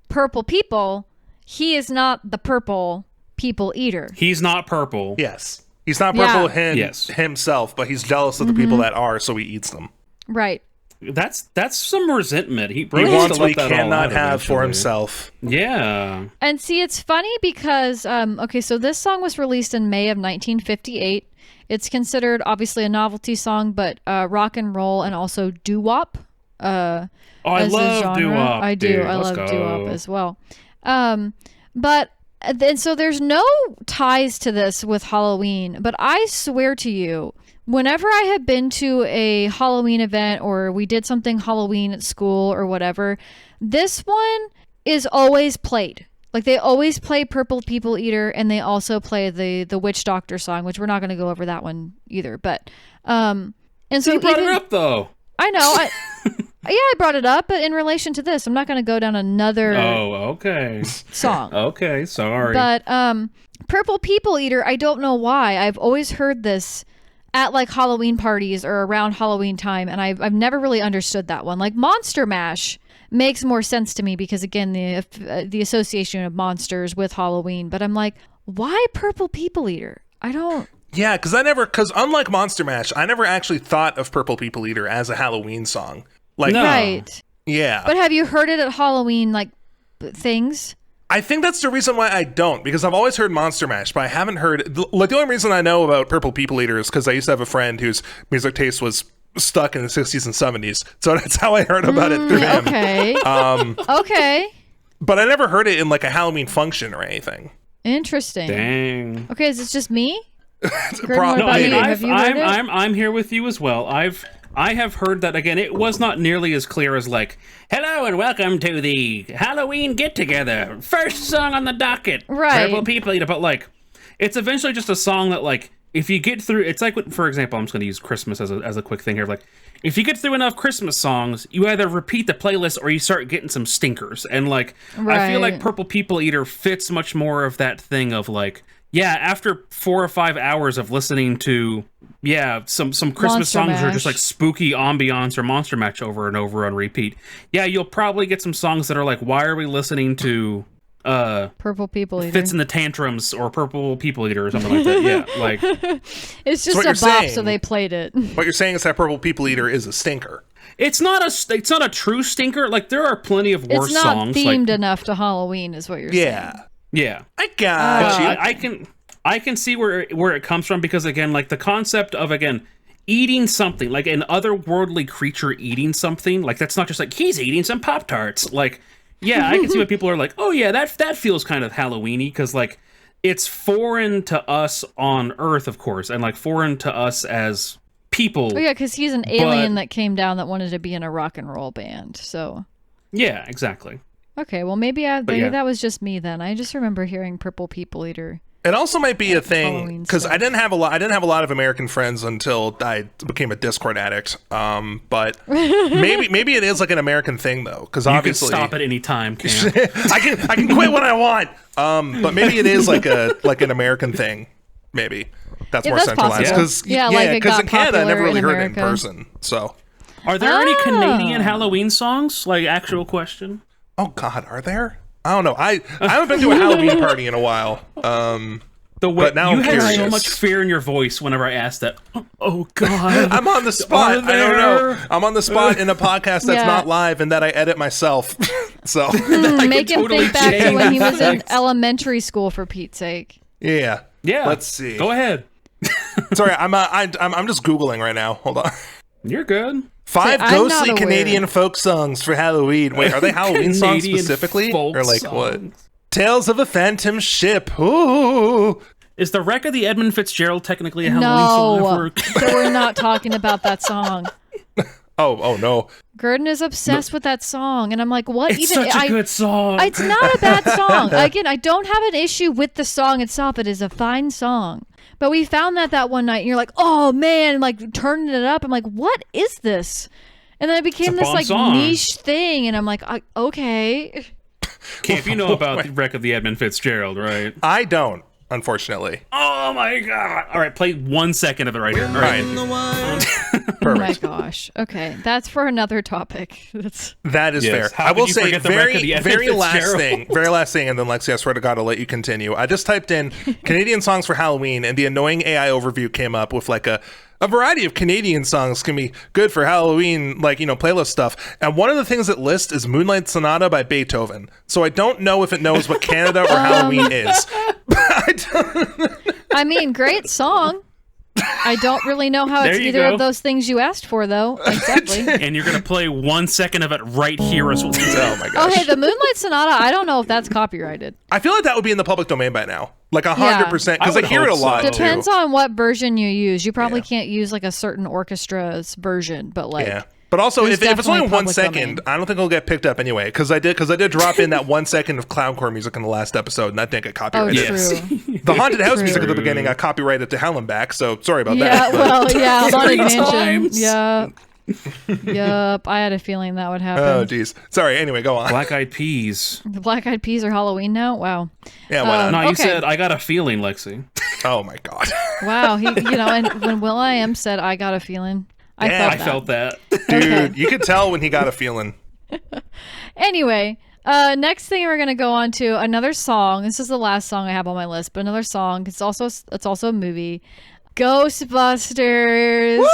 Speaker 1: purple people. He is not the purple people eater.
Speaker 3: He's not purple.
Speaker 2: Yes. He's not purple
Speaker 3: Yes.
Speaker 2: himself, but he's jealous of the people that are, so he eats them.
Speaker 1: Right.
Speaker 3: That's some resentment. He
Speaker 2: wants what he cannot have for himself.
Speaker 3: Yeah.
Speaker 1: And see, it's funny because, so this song was released in May of 1958. It's considered obviously a novelty song, but rock and roll and also doo-wop.
Speaker 3: I love doo-wop.
Speaker 1: I do.
Speaker 3: Dude,
Speaker 1: I love
Speaker 3: go.
Speaker 1: doo-wop as well. But then so there's no ties to this with Halloween, but I swear to you, whenever I have been to a Halloween event or we did something Halloween at school or whatever, this one is always played. Like they always play Purple People Eater, and they also play the Witch Doctor song, which we're not going to go over that one either. But and so
Speaker 3: you brought it up though.
Speaker 1: I know. I brought it up, but in relation to this, I'm not going to go down another song.
Speaker 3: Okay, sorry.
Speaker 1: But Purple People Eater, I don't know why. I've always heard this at like Halloween parties or around Halloween time, and I've never really understood that one. Like Monster Mash makes more sense to me because again, the association of monsters with Halloween. But I'm like, why Purple People Eater? I don't.
Speaker 2: Yeah, because unlike Monster Mash, I never actually thought of Purple People Eater as a Halloween song. Like,
Speaker 3: no.
Speaker 1: Right.
Speaker 2: Yeah.
Speaker 1: But have you heard it at Halloween, like, things?
Speaker 2: I think that's the reason why I don't, because I've always heard Monster Mash, but I haven't heard... Like, the only reason I know about Purple People Eater is because I used to have a friend whose music taste was stuck in the 60s and 70s. So that's how I heard about it through him.
Speaker 1: Okay. Okay.
Speaker 2: But I never heard it in, like, a Halloween function or anything.
Speaker 1: Interesting.
Speaker 3: Dang.
Speaker 1: Okay, is this just me?
Speaker 2: Probably.
Speaker 1: What about you? Have you heard it?
Speaker 3: I'm here with you as well. I have heard that, again, it was not nearly as clear as like, hello and welcome to the Halloween get-together. First song on the docket.
Speaker 1: Right.
Speaker 3: Purple People Eater. But, like, it's eventually just a song that, like, if you get through... It's like, for example, I'm just going to use Christmas as a quick thing here. Like, if you get through enough Christmas songs, you either repeat the playlist or you start getting some stinkers. And, like, I feel like Purple People Eater fits much more of that thing of, like... Yeah, after 4 or 5 hours of listening to, some Christmas
Speaker 1: Monster
Speaker 3: songs
Speaker 1: Mash.
Speaker 3: or just like spooky ambiance or Monster Mash over and over on repeat. Yeah, you'll probably get some songs that are like, why are we listening to
Speaker 1: Purple People Eater?
Speaker 3: Fits in the Tantrums or Purple People Eater or something like that. Yeah, like
Speaker 1: it's just a bop,
Speaker 2: saying,
Speaker 1: so they played it.
Speaker 2: What you're saying is that Purple People Eater is a stinker.
Speaker 3: it's not a true stinker. Like there are plenty of worse
Speaker 1: it's not
Speaker 3: songs.
Speaker 1: themed
Speaker 3: like,
Speaker 1: enough to Halloween, is what you're saying.
Speaker 3: Yeah.
Speaker 2: I got you.
Speaker 3: I can see where it comes from because again, like the concept of eating something, like an otherworldly creature eating something, like that's not just like he's eating some Pop-Tarts. Like, yeah, I can see why people are like, oh yeah, that feels kind of Halloween-y because like it's foreign to us on Earth, of course, and like foreign to us as people.
Speaker 1: Oh yeah, because he's an alien that came down that wanted to be in a rock and roll band. So
Speaker 3: yeah, exactly.
Speaker 1: Okay, well maybe that was just me then. I just remember hearing Purple People Eater.
Speaker 2: It also might be a thing because I didn't have a lot of American friends until I became a Discord addict. But maybe it is like an American thing though, because obviously
Speaker 3: you can stop at any time. Cam.
Speaker 2: I can quit when I want. But maybe it is like an American thing. Maybe. that's
Speaker 1: Yeah,
Speaker 2: more
Speaker 1: that's
Speaker 2: centralized.
Speaker 1: possible.
Speaker 2: Because
Speaker 1: Yeah, like it got
Speaker 2: in Canada, I never
Speaker 1: popular
Speaker 2: really
Speaker 1: in
Speaker 2: heard it in
Speaker 1: America.
Speaker 2: person. So,
Speaker 3: Are there any Canadian Halloween songs? Like, actual question.
Speaker 2: oh God, are there? I don't know. I haven't been to a Halloween party in a while.
Speaker 3: The way
Speaker 2: But now
Speaker 3: you
Speaker 2: I'm
Speaker 3: had so
Speaker 2: curious.
Speaker 3: much fear in your voice whenever I asked that. Oh God,
Speaker 2: I'm on the spot.
Speaker 3: Are
Speaker 2: I don't know.
Speaker 3: there?
Speaker 2: I'm on the spot in a podcast that's
Speaker 1: Yeah.
Speaker 2: not live and that I edit myself. So,
Speaker 1: Make him
Speaker 3: totally
Speaker 1: think back to when he was in
Speaker 3: change.
Speaker 1: elementary school, for Pete's sake.
Speaker 2: yeah.
Speaker 3: yeah.
Speaker 2: Let's see.
Speaker 3: Go ahead.
Speaker 2: Sorry, I'm just Googling right now. Hold on.
Speaker 3: You're good.
Speaker 2: 5
Speaker 1: I'm not
Speaker 2: ghostly
Speaker 1: aware.
Speaker 2: Canadian folk songs for Halloween. Wait, are they Halloween songs
Speaker 3: Canadian
Speaker 2: specifically?
Speaker 3: folk
Speaker 2: Or like what?
Speaker 3: songs.
Speaker 2: Tales of a Phantom Ship. Ooh.
Speaker 3: Is the wreck of the Edmund Fitzgerald technically a Halloween
Speaker 1: No,
Speaker 3: song?
Speaker 1: so we're not talking about that song.
Speaker 2: Oh no.
Speaker 1: Gurdon is obsessed with that song, and I'm like, what
Speaker 3: It's
Speaker 1: even?
Speaker 3: such a good song.
Speaker 1: It's not a bad song. Again, I don't have an issue with the song itself. It is a fine song. But we found that one night, and you're like, oh man, like turning it up. I'm like, what is this? And then it became
Speaker 3: It's a
Speaker 1: this
Speaker 3: bomb
Speaker 1: like
Speaker 3: song.
Speaker 1: niche thing, and I'm like, okay.
Speaker 3: Camp, you know about the wreck of the Edmund Fitzgerald, right?
Speaker 2: I don't, unfortunately.
Speaker 3: Oh my God! All right, play 1 second of it right here. All right.
Speaker 1: Oh my gosh. Okay, that's for another topic. That's
Speaker 2: That is
Speaker 3: Yes.
Speaker 2: fair.
Speaker 3: How
Speaker 2: I will
Speaker 3: could you
Speaker 2: say
Speaker 3: forget the wreck of the Edmund
Speaker 2: very last thing, and then Lexi, I swear to God, I'll let you continue. I just typed in Canadian songs for Halloween, and the annoying AI overview came up with like a variety of Canadian songs can be good for Halloween, like, playlist stuff. And one of the things it lists is Moonlight Sonata by Beethoven. So I don't know if it knows what Canada or Halloween is.
Speaker 1: I mean, great song. I don't really know how it's
Speaker 3: There you
Speaker 1: either
Speaker 3: go.
Speaker 1: of those things you asked for, though. Exactly.
Speaker 3: And you're gonna play 1 second of it right here as well.
Speaker 2: Oh my
Speaker 1: Oh,
Speaker 2: gosh.
Speaker 1: hey, the Moonlight Sonata, I don't know if that's copyrighted.
Speaker 2: I feel like that would be in the public domain by now. Like 100%, because
Speaker 3: I
Speaker 2: I
Speaker 3: would
Speaker 2: hear it a
Speaker 3: hope so.
Speaker 2: lot
Speaker 1: Depends
Speaker 2: too.
Speaker 1: on what version you use. You probably
Speaker 2: Yeah.
Speaker 1: can't use like a certain orchestra's version, but like
Speaker 2: Yeah. But also,
Speaker 1: There's
Speaker 2: if it's only
Speaker 1: definitely
Speaker 2: 1
Speaker 1: public
Speaker 2: second,
Speaker 1: domain.
Speaker 2: I don't think it'll get picked up anyway. Because I did drop in that 1 second of clowncore music in the last episode, and that didn't get
Speaker 1: oh,
Speaker 2: copyrighted.
Speaker 1: true.
Speaker 2: The haunted house
Speaker 1: True.
Speaker 2: music at the beginning got copyrighted to hell and back. So sorry about
Speaker 1: Yeah,
Speaker 2: that. but-
Speaker 1: well, yeah, Haunted
Speaker 3: 3
Speaker 1: Mansion.
Speaker 3: times.
Speaker 1: Yup. I had a feeling that would happen.
Speaker 2: Oh geez. Sorry. Anyway, go on.
Speaker 3: Black Eyed Peas.
Speaker 1: The Black Eyed Peas are Halloween now? Wow.
Speaker 2: Yeah. Why not?
Speaker 3: No, you
Speaker 1: Okay.
Speaker 3: said I got a feeling, Lexi.
Speaker 2: Oh my god.
Speaker 1: Wow. And when Will.i.am said, I got a feeling, I
Speaker 2: Yeah,
Speaker 1: felt that.
Speaker 3: I felt that.
Speaker 2: Dude, you could tell when he got a feeling.
Speaker 1: Anyway, next thing we're gonna go on to another song. This is the last song I have on my list, but another song. It's also a movie. Ghostbusters.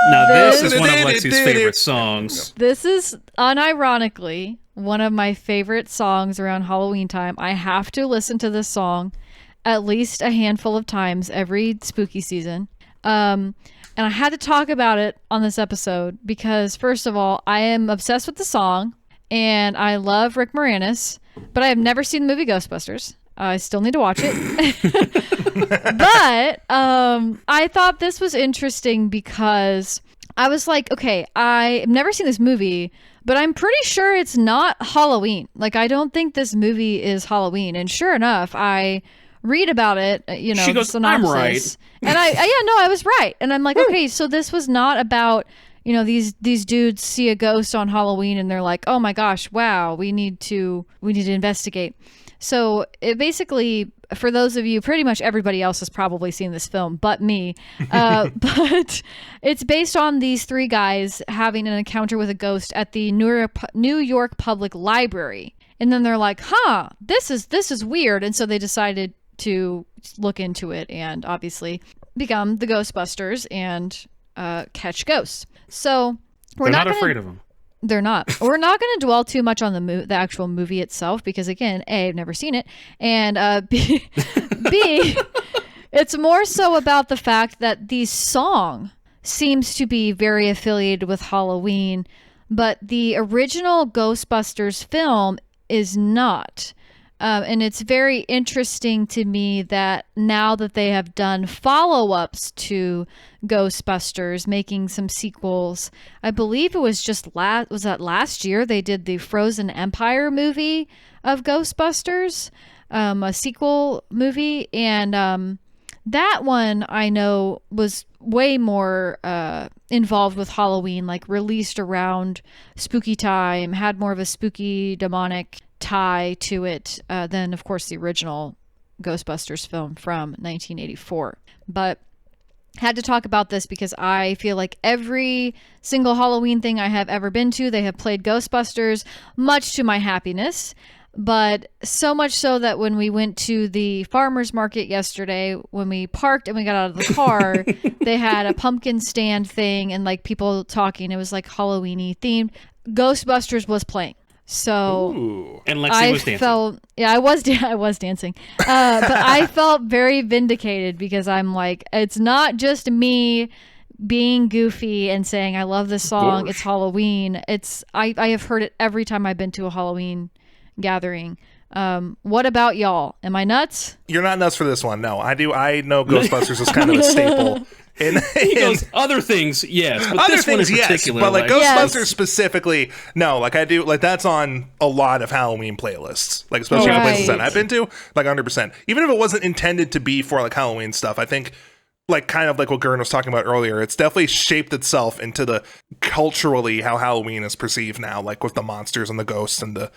Speaker 3: Now this
Speaker 1: This-
Speaker 3: is one of Lexi's favorite songs.
Speaker 1: This is unironically one of my favorite songs around Halloween time. I have to listen to this song at least a handful of times every spooky season. And I had to talk about it on this episode because, first of all, I am obsessed with the song and I love Rick Moranis, but I have never seen the movie Ghostbusters. I still need to watch it. But I thought this was interesting because I was like, okay, I've never seen this movie, but I'm pretty sure it's not Halloween. Like, I don't think this movie is Halloween. And sure enough, I read about it,
Speaker 3: She goes,
Speaker 1: synopsis.
Speaker 3: "I'm right."
Speaker 1: And I was right. And I'm like, okay, so this was not about, these dudes see a ghost on Halloween and they're like, oh my gosh, wow, we need to investigate. So it basically, for those of you, pretty much everybody else has probably seen this film, but me. But it's based on these 3 guys having an encounter with a ghost at the New York Public Library. And then they're like, this is weird. And so they decided to look into it and obviously become the Ghostbusters and catch ghosts. So we're
Speaker 3: They're not
Speaker 1: gonna-
Speaker 3: afraid of him.
Speaker 1: They're not. We're not going to dwell too much on the actual movie itself because, again, A, I've never seen it, and B, it's more so about the fact that the song seems to be very affiliated with Halloween, but the original Ghostbusters film is not. And it's very interesting to me that now that they have done follow-ups to Ghostbusters, making some sequels, I believe it was just last year they did the Frozen Empire movie of Ghostbusters, a sequel movie, and that one I know was way more involved with Halloween, like released around spooky time, had more of a spooky demonic tie to it than, of course, the original Ghostbusters film from 1984. But had to talk about this because I feel like every single Halloween thing I have ever been to, they have played Ghostbusters, much to my happiness. But so much so that when we went to the farmer's market yesterday, when we parked and we got out of the car, they had a pumpkin stand thing and like people talking. It was like Halloween-y themed. Ghostbusters was playing. So
Speaker 2: Ooh.
Speaker 3: And Lexi was dancing.
Speaker 1: I was dancing. But I felt very vindicated because I'm like, it's not just me being goofy and saying I love this song.
Speaker 2: Gosh.
Speaker 1: It's Halloween. I have heard it every time I've been to a Halloween gathering. What about y'all? Am I nuts?
Speaker 2: You're not nuts for this one. No, I do. I know Ghostbusters is kind of a staple.
Speaker 3: He goes, other things, yes, but
Speaker 2: Other
Speaker 3: this one in
Speaker 2: things, yes,
Speaker 3: particular,
Speaker 2: but like
Speaker 1: Yes.
Speaker 2: Ghostbusters specifically, no. Like I do, like that's on a lot of Halloween playlists, like especially the places that
Speaker 1: Right.
Speaker 2: I've been to, like 100%. Even if it wasn't intended to be for like Halloween stuff, I think, like kind of like what Gurn was talking about earlier, it's definitely shaped itself into the culturally how Halloween is perceived now, like with the monsters and the ghosts and the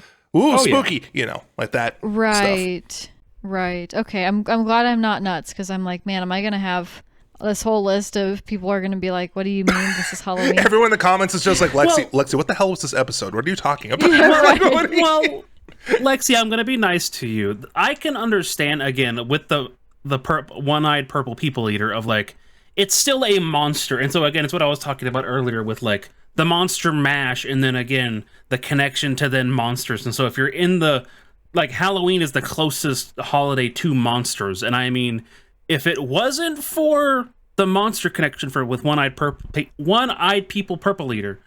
Speaker 2: spooky, you know, like that stuff.
Speaker 1: Right. Okay. I'm glad I'm not nuts because I'm like, man, am I gonna have this whole list of people are gonna be like, what do you mean this is Halloween?
Speaker 2: Everyone in the comments is just like, Lexi, what the hell was this episode? What are you talking about? Like, what are you-
Speaker 3: Well, Lexi, I'm going to be nice to you. I can understand, again, with the one-eyed purple people eater of, like, it's still a monster. And so, again, it's what I was talking about earlier with, like, the monster mash and then, again, the connection to then monsters. And so if you're in the, like, Halloween is the closest holiday to monsters. And I mean, if it wasn't for the monster connection with one-eyed people purple eater,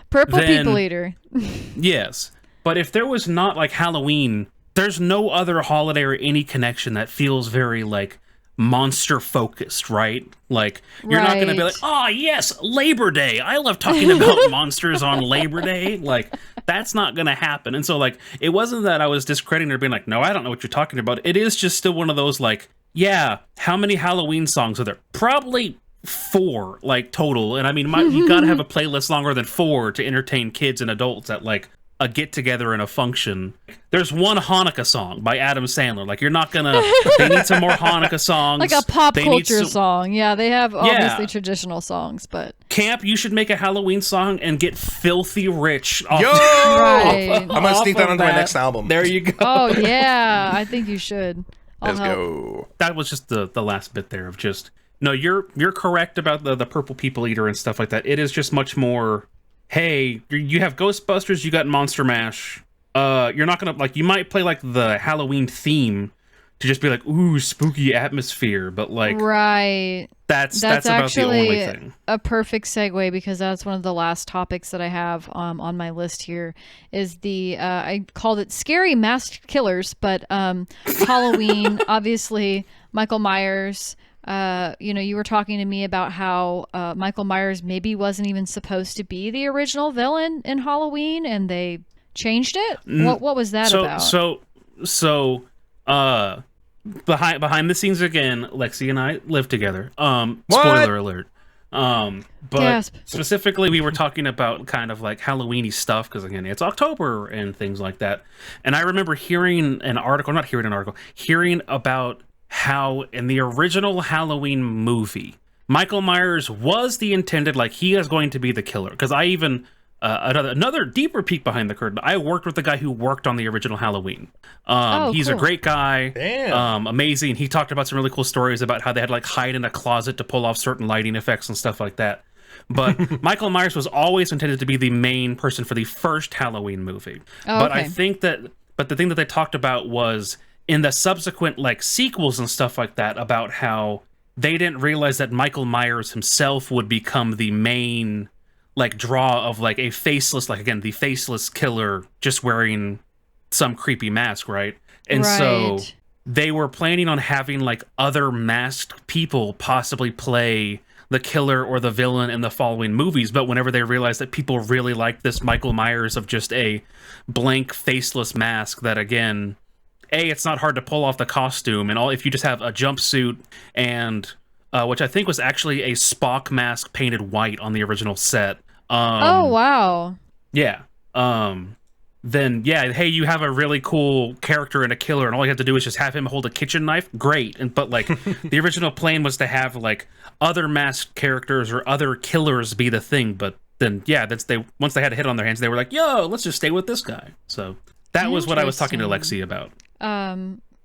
Speaker 1: Purple
Speaker 3: then-
Speaker 1: people eater.
Speaker 3: yes. But if there was not like Halloween, there's no other holiday or any connection that feels very like monster focused, right? Like you're not going to be like, "Oh, yes, Labor Day. I love talking about monsters on Labor Day." Like that's not going to happen. And so like it wasn't that I was discrediting or being like, "No, I don't know what you're talking about." It is just still one of those like, yeah, how many Halloween songs are there? Probably 4 like total. And I mean, you got to have a playlist longer than 4 to entertain kids and adults at like a get together and a function. There's one Hanukkah song by Adam Sandler. Like you're not gonna. They need some more Hanukkah songs.
Speaker 1: Like a pop
Speaker 3: They need
Speaker 1: culture song. Yeah, they have obviously traditional songs, but
Speaker 3: Camp, you should make a Halloween song and get filthy rich. Off
Speaker 2: Yo!
Speaker 1: Right.
Speaker 2: I'm gonna sneak that onto my next album.
Speaker 3: There you go.
Speaker 1: oh yeah, I think you should. I'll
Speaker 2: Let's
Speaker 1: help.
Speaker 2: go.
Speaker 3: That was just the last bit there of just no. You're correct about the purple people eater and stuff like that. It is just much more. Hey, you have Ghostbusters, you got Monster Mash. You're not gonna like. You might play like the Halloween theme to just be like, ooh, spooky atmosphere. But like,
Speaker 1: Right.
Speaker 3: that's about the
Speaker 1: actually
Speaker 3: only thing.
Speaker 1: a perfect segue because that's one of the last topics that I have on my list here is the I called it scary masked killers, but Halloween, obviously Michael Myers. You were talking to me about how Michael Myers maybe wasn't even supposed to be the original villain in Halloween, and they changed it. What was that about?
Speaker 3: So, behind the scenes again, Lexi and I live together. Spoiler alert. But
Speaker 1: Gasp.
Speaker 3: specifically, we were talking about kind of like Halloweeny stuff because again, it's October and things like that. And I remember hearing about how in the original Halloween movie, Michael Myers was the intended, like he is going to be the killer. Because I even, another deeper peek behind the curtain, I worked with the guy who worked on the original Halloween. He's a
Speaker 1: cool.
Speaker 3: great guy.
Speaker 2: Damn.
Speaker 3: Amazing. He talked about some really cool stories about how they had like hide in a closet to pull off certain lighting effects and stuff like that. But Michael Myers was always intended to be the main person for the first Halloween movie. But I think that, the thing that they talked about was in the subsequent like sequels and stuff like that about how they didn't realize that Michael Myers himself would become the main like draw of like a faceless, like again, the faceless killer just wearing some creepy mask, right? And so
Speaker 1: Right.
Speaker 3: they were planning on having like other masked people possibly play the killer or the villain in the following movies, but whenever they realized that people really liked this Michael Myers of just a blank faceless mask that again, it's not hard to pull off the costume, and all if you just have a jumpsuit and which I think was actually a Spock mask painted white on the original set.
Speaker 1: Oh wow.
Speaker 3: Yeah. then yeah, hey, you have a really cool character and a killer, and all you have to do is just have him hold a kitchen knife. Great. But like the original plan was to have like other masked characters or other killers be the thing. But then yeah, once they had a hit on their hands, they were like, yo, let's just stay with this guy. So that was what I was talking to Lexi about.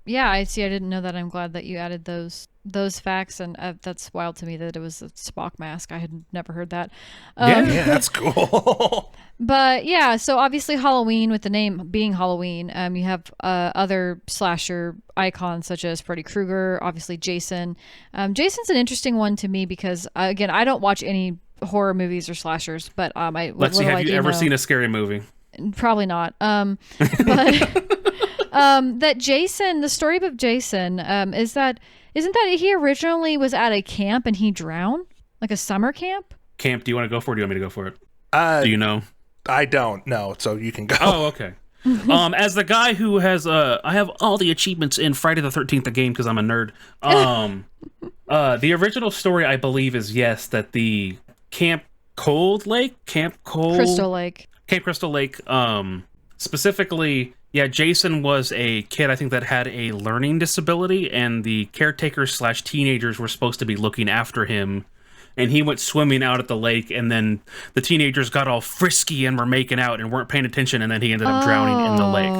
Speaker 1: Yeah, I see. I didn't know that. I'm glad that you added those facts, and that's wild to me that it was a Spock mask. I had never heard that.
Speaker 2: Yeah, that's cool.
Speaker 1: But yeah, so obviously Halloween, with the name being Halloween, you have other slasher icons such as Freddy Krueger, obviously Jason. Jason's an interesting one to me because again, I don't watch any horror movies or slashers, but
Speaker 3: Lexi, have you ever seen a scary movie?
Speaker 1: Probably not. But that Jason, the story of Jason, isn't that he originally was at a camp and he drowned, like a summer camp?
Speaker 3: Camp? Do you want to go for it? Or do you want me to go for it? Do you know?
Speaker 2: I don't know, so you can go.
Speaker 3: Oh, okay. As the guy who has, I have all the achievements in Friday the 13th, the game, because I'm a nerd. The original story, I believe, is that the Camp Crystal Lake, specifically, yeah, Jason was a kid, I think, that had a learning disability, and the caretakers / teenagers were supposed to be looking after him. And he went swimming out at the lake, and then the teenagers got all frisky and were making out and weren't paying attention, and then he ended up drowning in the lake.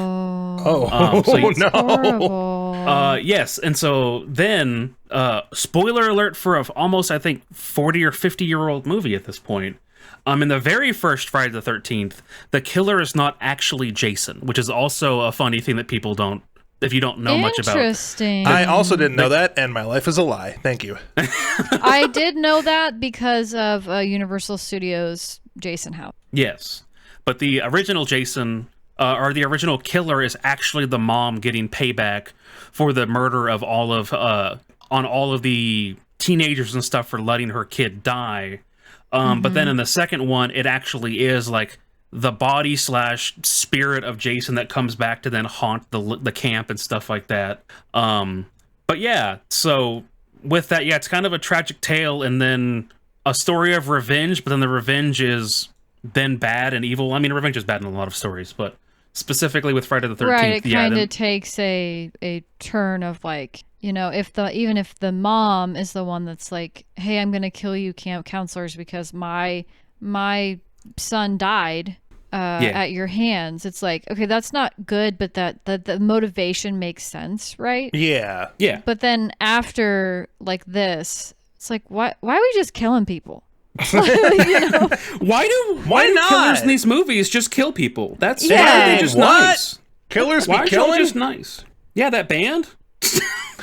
Speaker 2: No.
Speaker 3: Yes, and so then, spoiler alert for almost, I think, 40 or 50-year-old movie at this point. In the very first Friday the 13th, the killer is not actually Jason, which is also a funny thing that people don't, if you don't know much about.
Speaker 1: Interesting.
Speaker 2: I also didn't know that, and my life is a lie. Thank you.
Speaker 1: I did know that because of Universal Studios' Jason House.
Speaker 3: Yes, but the original Jason, or the original killer, is actually the mom getting payback for the murder of all of the teenagers and stuff for letting her kid die. But then in the second one, it actually is like the body / spirit of Jason that comes back to then haunt the camp and stuff like that. But yeah, so with that, yeah, it's kind of a tragic tale and then a story of revenge, but then the revenge is then bad and evil. I mean, revenge is bad in a lot of stories, but specifically with Friday the 13th.
Speaker 1: Right, it kind of takes a turn of like, even if the mom is the one that's like, hey, I'm going to kill you camp counselors because my son died at your hands. It's like, okay, that's not good, but that the motivation makes sense, right?
Speaker 2: Yeah.
Speaker 1: But then after like this, it's like, why are we just killing people?
Speaker 3: Why do
Speaker 2: not?
Speaker 3: Killers in these movies just kill people? That's
Speaker 1: Yeah.
Speaker 3: why are they just
Speaker 2: What?
Speaker 3: nice?
Speaker 2: Killers
Speaker 3: Why
Speaker 2: be
Speaker 3: are y'all
Speaker 2: killing?
Speaker 3: just nice? Yeah, that band.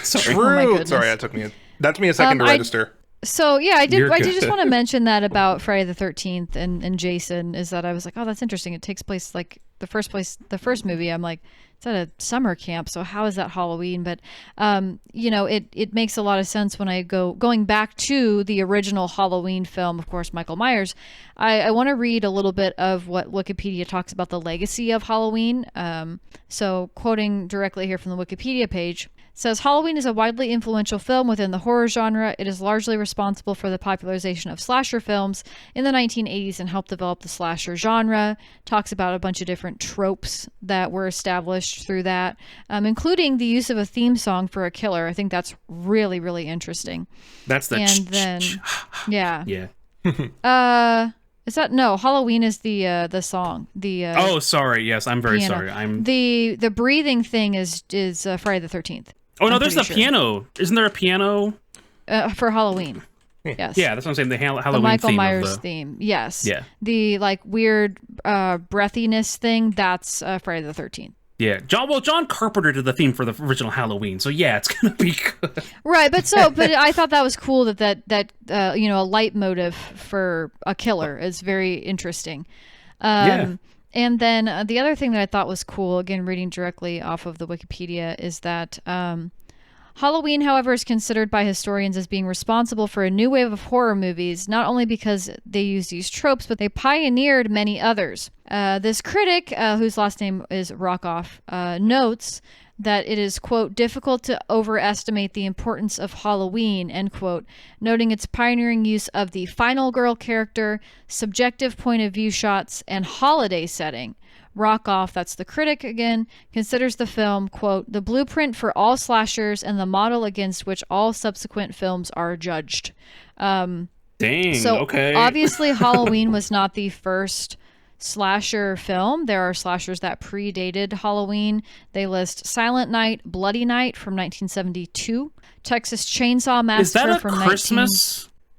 Speaker 3: Sorry.
Speaker 2: True.
Speaker 1: goodness.
Speaker 2: Sorry, that took me a second to register.
Speaker 1: So yeah, I did
Speaker 3: You're
Speaker 1: just
Speaker 3: good.
Speaker 1: want to mention that about Friday the 13th and Jason, is that I was like, oh, that's interesting. It takes place like the first movie. I'm like, it's at a summer camp, so how is that Halloween? But it makes a lot of sense when I going back to the original Halloween film, of course, Michael Myers. I want to read a little bit of what Wikipedia talks about the legacy of Halloween. So quoting directly here from the Wikipedia page. Says Halloween is a widely influential film within the horror genre. It is largely responsible for the popularization of slasher films in the 1980s and helped develop the slasher genre. Talks about a bunch of different tropes that were established through that, including the use of a theme song for a killer. I think that's really, really interesting.
Speaker 3: That's the
Speaker 1: and then yeah. Is that no? Halloween is the song.
Speaker 3: Oh, sorry. Yes, I'm very
Speaker 1: piano.
Speaker 3: sorry. I'm
Speaker 1: the breathing thing is Friday the 13th.
Speaker 3: Oh no,
Speaker 1: I'm
Speaker 3: there's the
Speaker 1: pretty sure.
Speaker 3: piano. Isn't there a piano?
Speaker 1: For Halloween. Yes.
Speaker 3: Yeah, that's what I'm saying. The Halloween
Speaker 1: The Michael
Speaker 3: theme
Speaker 1: Myers theme. Yes.
Speaker 3: Yeah.
Speaker 1: The like weird breathiness thing. That's Friday the 13th.
Speaker 3: Yeah, John Carpenter did the theme for the original Halloween, so yeah, it's gonna be good.
Speaker 1: Right, but I thought that was cool that a leitmotif for a killer is very interesting.
Speaker 3: Yeah.
Speaker 1: And then the other thing that I thought was cool, again reading directly off of the Wikipedia, is that Halloween, however, is considered by historians as being responsible for a new wave of horror movies, not only because they used these tropes, but they pioneered many others. This critic, whose last name is Rockoff, notes that it is, quote, difficult to overestimate the importance of Halloween, end quote, noting its pioneering use of the final girl character, subjective point of view shots, and holiday setting. Rockoff, that's the critic again, considers the film, quote, the blueprint for all slashers and the model against which all subsequent films are judged.
Speaker 3: Dang,
Speaker 1: So
Speaker 3: okay.
Speaker 1: obviously Halloween was not the first slasher film. There are slashers that predated Halloween. They list Silent Night, Bloody Night from 1972, Texas Chainsaw Massacre from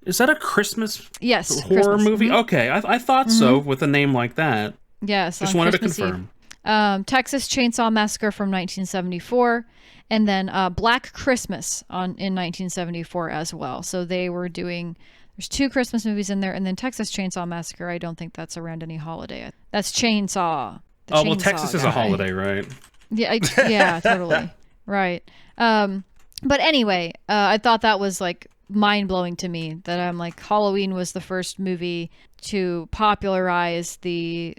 Speaker 3: Is that a Christmas
Speaker 1: Yes,
Speaker 3: horror
Speaker 1: Christmas.
Speaker 3: movie? Okay, I thought so with a name like that.
Speaker 1: Yes,
Speaker 3: Just
Speaker 1: on
Speaker 3: wanted
Speaker 1: Christmas
Speaker 3: to confirm.
Speaker 1: Texas Chainsaw Massacre from 1974, and then Black Christmas in 1974 as well. So they were doing. There's 2 Christmas movies in there, and then Texas Chainsaw Massacre. I don't think that's around any holiday. That's Chainsaw.
Speaker 3: Oh well, Texas is a holiday, right?
Speaker 1: Yeah, yeah, totally, right. But anyway, I thought that was like mind blowing to me that I'm like Halloween was the first movie to popularize the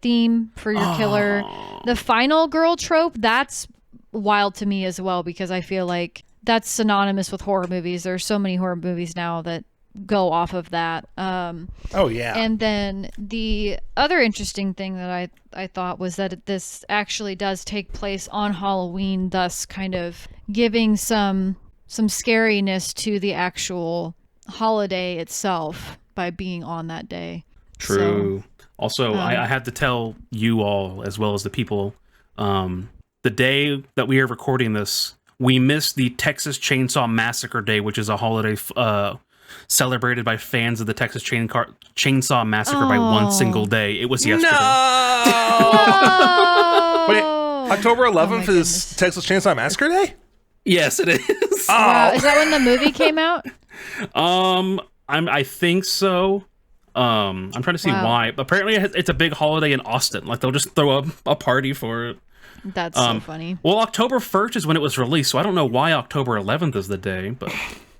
Speaker 1: theme for your killer. The final girl trope, that's wild to me as well, because I feel like that's synonymous with horror movies. There's so many horror movies now that go off of that.
Speaker 2: Oh yeah.
Speaker 1: And then the other interesting thing that I thought was that this actually does take place on Halloween, thus kind of giving some scariness to the actual holiday itself by being on that day.
Speaker 3: True. Also, I have to tell you all, as well as the people, the day that we are recording this, we missed the Texas Chainsaw Massacre Day, which is a holiday celebrated by fans of the Texas Chainsaw Massacre by one single day. It was yesterday.
Speaker 2: No! Wait, October 11th is Texas Chainsaw Massacre Day?
Speaker 3: Yes, it is.
Speaker 1: Wow. Is that when the movie came out?
Speaker 3: I think so. I'm trying to see why. Apparently, it's a big holiday in Austin. Like they'll just throw a party for it.
Speaker 1: That's so funny.
Speaker 3: Well, October 1st is when it was released, so I don't know why October 11th is the day, but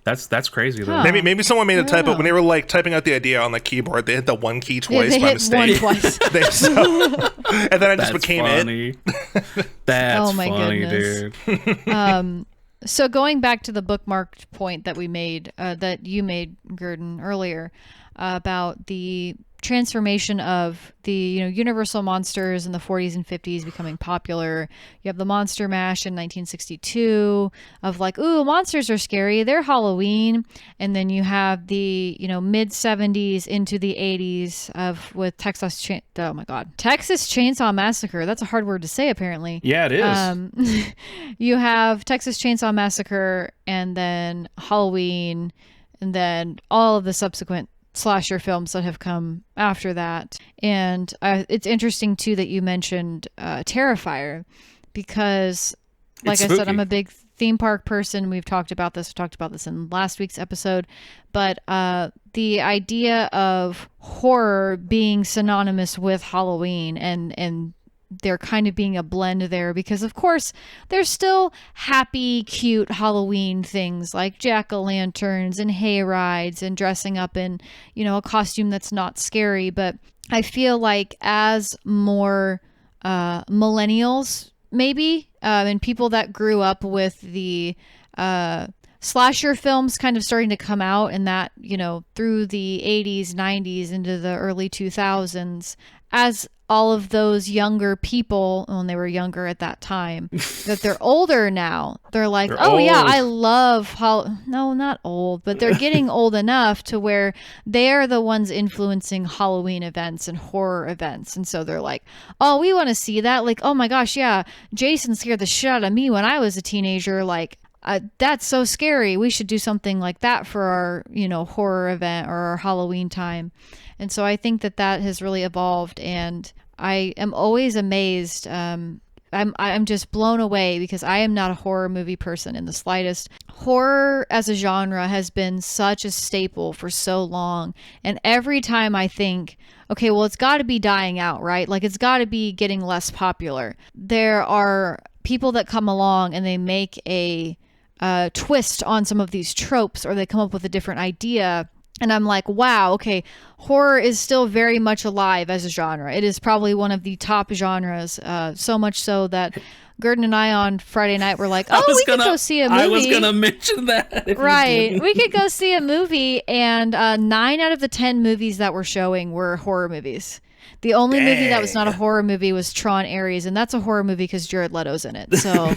Speaker 3: that's crazy though.
Speaker 1: Huh.
Speaker 2: Maybe someone made a typo when they were like typing out the idea on the keyboard. They hit the one key twice by mistake.
Speaker 1: One twice.
Speaker 2: And then it just became
Speaker 3: funny.
Speaker 2: it.
Speaker 3: That's
Speaker 1: oh my
Speaker 3: funny,
Speaker 1: goodness.
Speaker 3: dude.
Speaker 1: So going back to the bookmarked point that we made, that you made, Gurdon, earlier, about the transformation of the Universal monsters in the 40s and 50s becoming popular. You have the Monster Mash in 1962 of like, ooh, monsters are scary, they're Halloween. And then you have the mid 70s into the 80s with Texas Chainsaw Massacre. That's a hard word to say apparently.
Speaker 3: Yeah, it is.
Speaker 1: You have Texas Chainsaw Massacre, and then Halloween, and then all of the subsequent slasher films that have come after that. And it's interesting too that you mentioned Terrifier, because like I said, I'm a big theme park person. We talked about this in last week's episode, but the idea of horror being synonymous with Halloween and there kind of being a blend there, because of course there's still happy, cute Halloween things like jack-o'-lanterns and hay rides and dressing up in, a costume that's not scary. But I feel like as more millennials maybe, and people that grew up with the slasher films kind of starting to come out, and that, through the 80s, 90s into the early 2000s, as all of those younger people, when they were younger at that time, that they're older now, they're like, yeah, I love no, not old, but they're getting old enough to where they're the ones influencing Halloween events and horror events. And so they're like, oh, we want to see that. Like, oh my gosh, yeah, Jason scared the shit out of me when I was a teenager. Like, that's so scary. We should do something like that for our, horror event or our Halloween time. And so I think that has really evolved, and I am always amazed. I'm just blown away, because I am not a horror movie person in the slightest. Horror as a genre has been such a staple for so long. And every time I think, okay, well, it's got to be dying out, right? Like, it's got to be getting less popular. There are people that come along and they make a twist on some of these tropes, or they come up with a different idea. And I'm like, wow, okay, horror is still very much alive as a genre. It is probably one of the top genres, so much so that Gurdon and I on Friday night were like, oh, we could go see a movie.
Speaker 3: I was going to mention that.
Speaker 1: Right. We could go see a movie, and 9 out of the 10 movies that we're showing were horror movies. The only movie that was
Speaker 2: Dang.
Speaker 1: not a horror movie was Tron Ares, and that's a horror movie because Jared Leto's in it. So,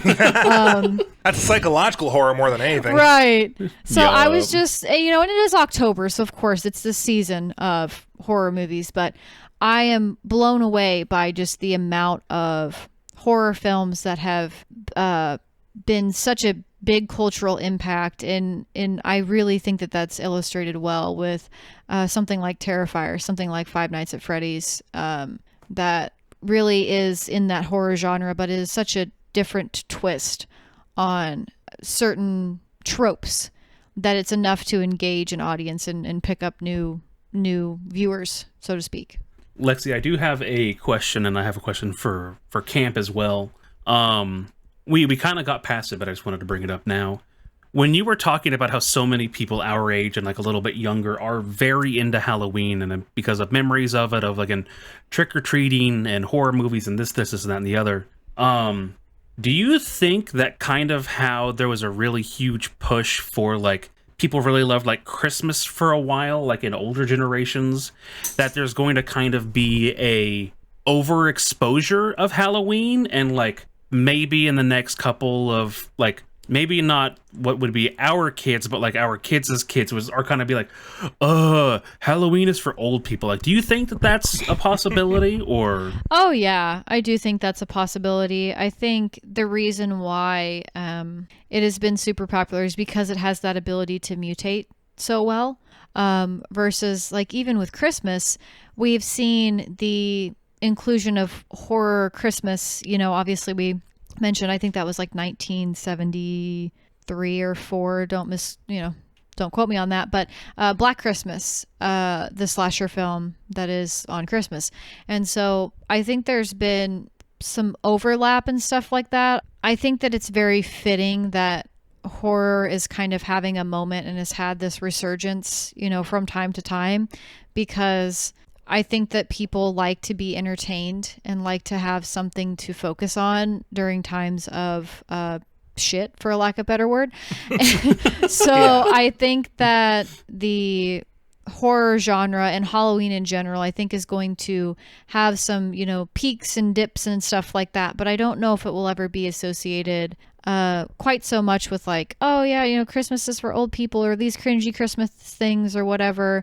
Speaker 2: That's psychological horror more than anything.
Speaker 1: right. So
Speaker 3: Yup.
Speaker 1: I was just, and it is October, so of course it's the season of horror movies, but I am blown away by just the amount of horror films that have been such a big cultural impact, and I really think that that's illustrated well with something like Terrifier, something like Five Nights at Freddy's, that really is in that horror genre, but is such a different twist on certain tropes that it's enough to engage an audience and pick up new viewers, so to speak.
Speaker 3: Lexi, I do have a question, and I have a question for camp as well. We kind of got past it, but I just wanted to bring it up now. When you were talking about how so many people our age and like a little bit younger are very into Halloween, and because of memories of it, of like in trick-or-treating and horror movies and this, and that, and the other, do you think that kind of how there was a really huge push for like people really loved like Christmas for a while, like in older generations, that there's going to kind of be a overexposure of Halloween, and like maybe in the next couple of like, maybe not what would be our kids, but like our kids' kids are kind of be like, Halloween is for old people. Like, do you think that that's a possibility, or?
Speaker 1: Oh yeah, I do think that's a possibility. I think the reason why it has been super popular is because it has that ability to mutate so well. Versus like even with Christmas, we've seen the inclusion of horror Christmas. Obviously we mentioned, I think that was like 1973 or 4. Don't quote me on that, but Black Christmas, the slasher film that is on Christmas. And so I think there's been some overlap and stuff like that. I think that it's very fitting that horror is kind of having a moment and has had this resurgence, from time to time, because I think that people like to be entertained and like to have something to focus on during times of shit, for lack of a better word. So yeah. I think that the horror genre and Halloween in general, I think, is going to have some, peaks and dips and stuff like that. But I don't know if it will ever be associated quite so much with like, oh yeah, Christmas is for old people, or these cringy Christmas things or whatever.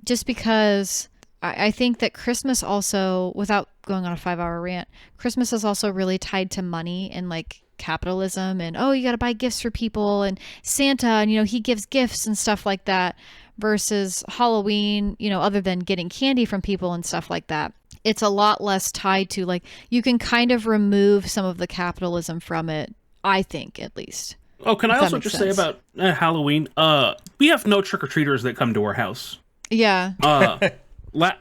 Speaker 1: Just because I think that Christmas also, without going on a 5-hour rant, Christmas is also really tied to money and like capitalism, and you got to buy gifts for people, and Santa, and he gives gifts and stuff like that, versus Halloween, other than getting candy from people and stuff like that, it's a lot less tied to, like, you can kind of remove some of the capitalism from it, I think, at least.
Speaker 3: Oh, can I also just say about Halloween, we have no trick-or-treaters that come to our house.
Speaker 1: Yeah.